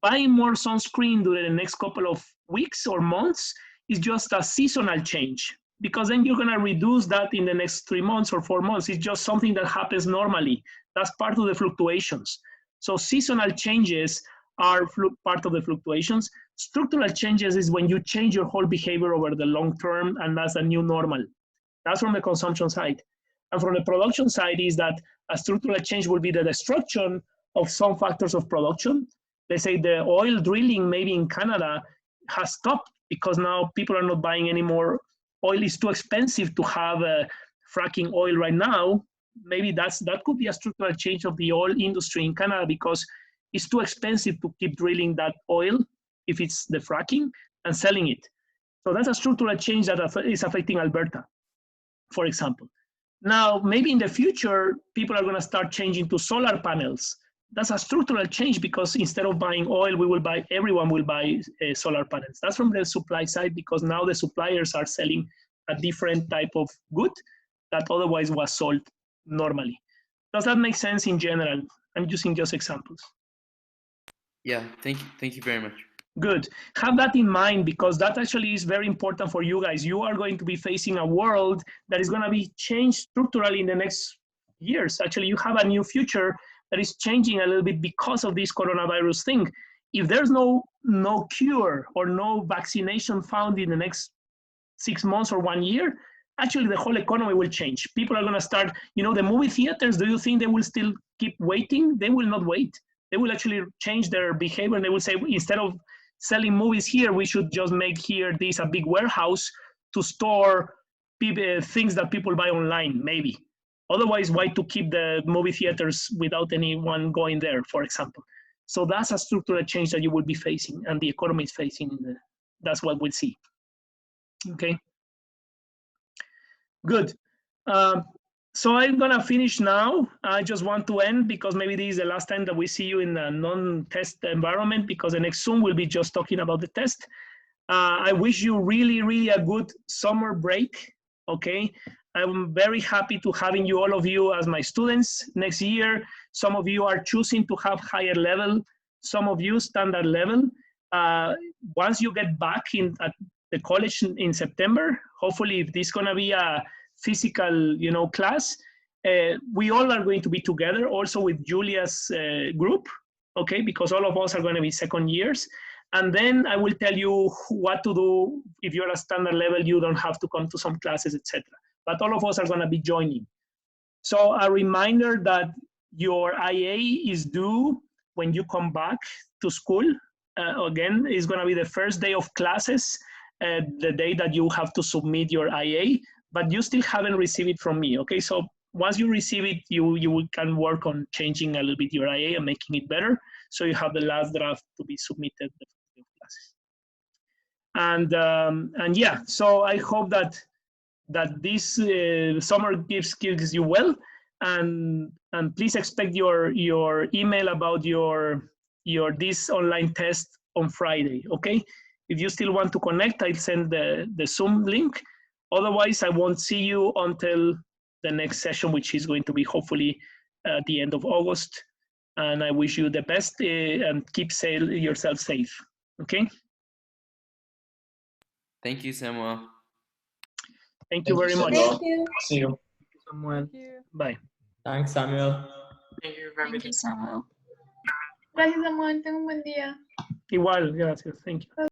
buying more sunscreen during the next couple of weeks or months is just a seasonal change, because then you're gonna reduce that in the next 3 months or 4 months. It's just something that happens normally. That's part of the fluctuations. So seasonal changes are part of the fluctuations. Structural changes is when you change your whole behavior over the long term, and that's a new normal. That's from the consumption side. And from the production side is that a structural change will be the destruction of some factors of production. Let's say the oil drilling maybe in Canada has stopped because now people are not buying any more. Oil is too expensive to have fracking oil right now. Maybe that could be a structural change of the oil industry in Canada, because it's too expensive to keep drilling that oil if it's the fracking and selling it. So that's a structural change that is affecting Alberta, for example. Now, maybe in the future, people are going to start changing to solar panels. That's a structural change, because instead of buying oil, everyone will buy solar panels. That's from the supply side, because now the suppliers are selling a different type of good that otherwise was sold normally. Does that make sense in general? I'm using just examples. Yeah, thank you very much. Good. Have that in mind, because that actually is very important for you guys. You are going to be facing a world that is going to be changed structurally in the next years. Actually, you have a new future that is changing a little bit because of this coronavirus thing. If there's no cure or no vaccination found in the next 6 months or 1 year, actually the whole economy will change. People are going to start, the movie theaters, do you think they will still keep waiting? They will not wait. They will actually change their behavior, and they will say, instead of selling movies here, we should just make here a big warehouse to store things that people buy online, maybe. Otherwise, why to keep the movie theaters without anyone going there, for example? So that's a structural change that you will be facing, and the economy is facing. That's what we'll see. Okay. Good. So I'm gonna finish now. I just want to end, because maybe this is the last time that we see you in a non-test environment, because the next Zoom will be just talking about the test. I wish you really, really a good summer break, okay? I'm very happy to having you, all of you, as my students next year. Some of you are choosing to have higher level, some of you standard level. Once you get back at the college in September, hopefully, if this is gonna be a physical, class, we all are going to be together, also with Julia's group, okay? Because all of us are going to be second years. And then I will tell you what to do. If you're a standard level, you don't have to come to some classes, etc. But all of us are going to be joining. So a reminder that your IA is due when you come back to school. Again, it's going to be the first day of classes, the day that you have to submit your IA, but you still haven't received it from me, okay? So once you receive it, you can work on changing a little bit your IA and making it better, so you have the last draft to be submitted the first day of classes. And yeah, so I hope that this summer gives you well, and please expect your email about this online test on Friday, okay? If you still want to connect, I'll send the Zoom link. Otherwise, I won't see you until the next session, which is going to be hopefully at the end of August. And I wish you the best, and keep yourself safe, okay? Thank you, Samuel. Thank you very much. Thank you. See you. Samuel. Bye. Thanks, Samuel. Thank you, Samuel. Gracias, Samuel. Tengo un buen día. Igual, gracias. Thank you.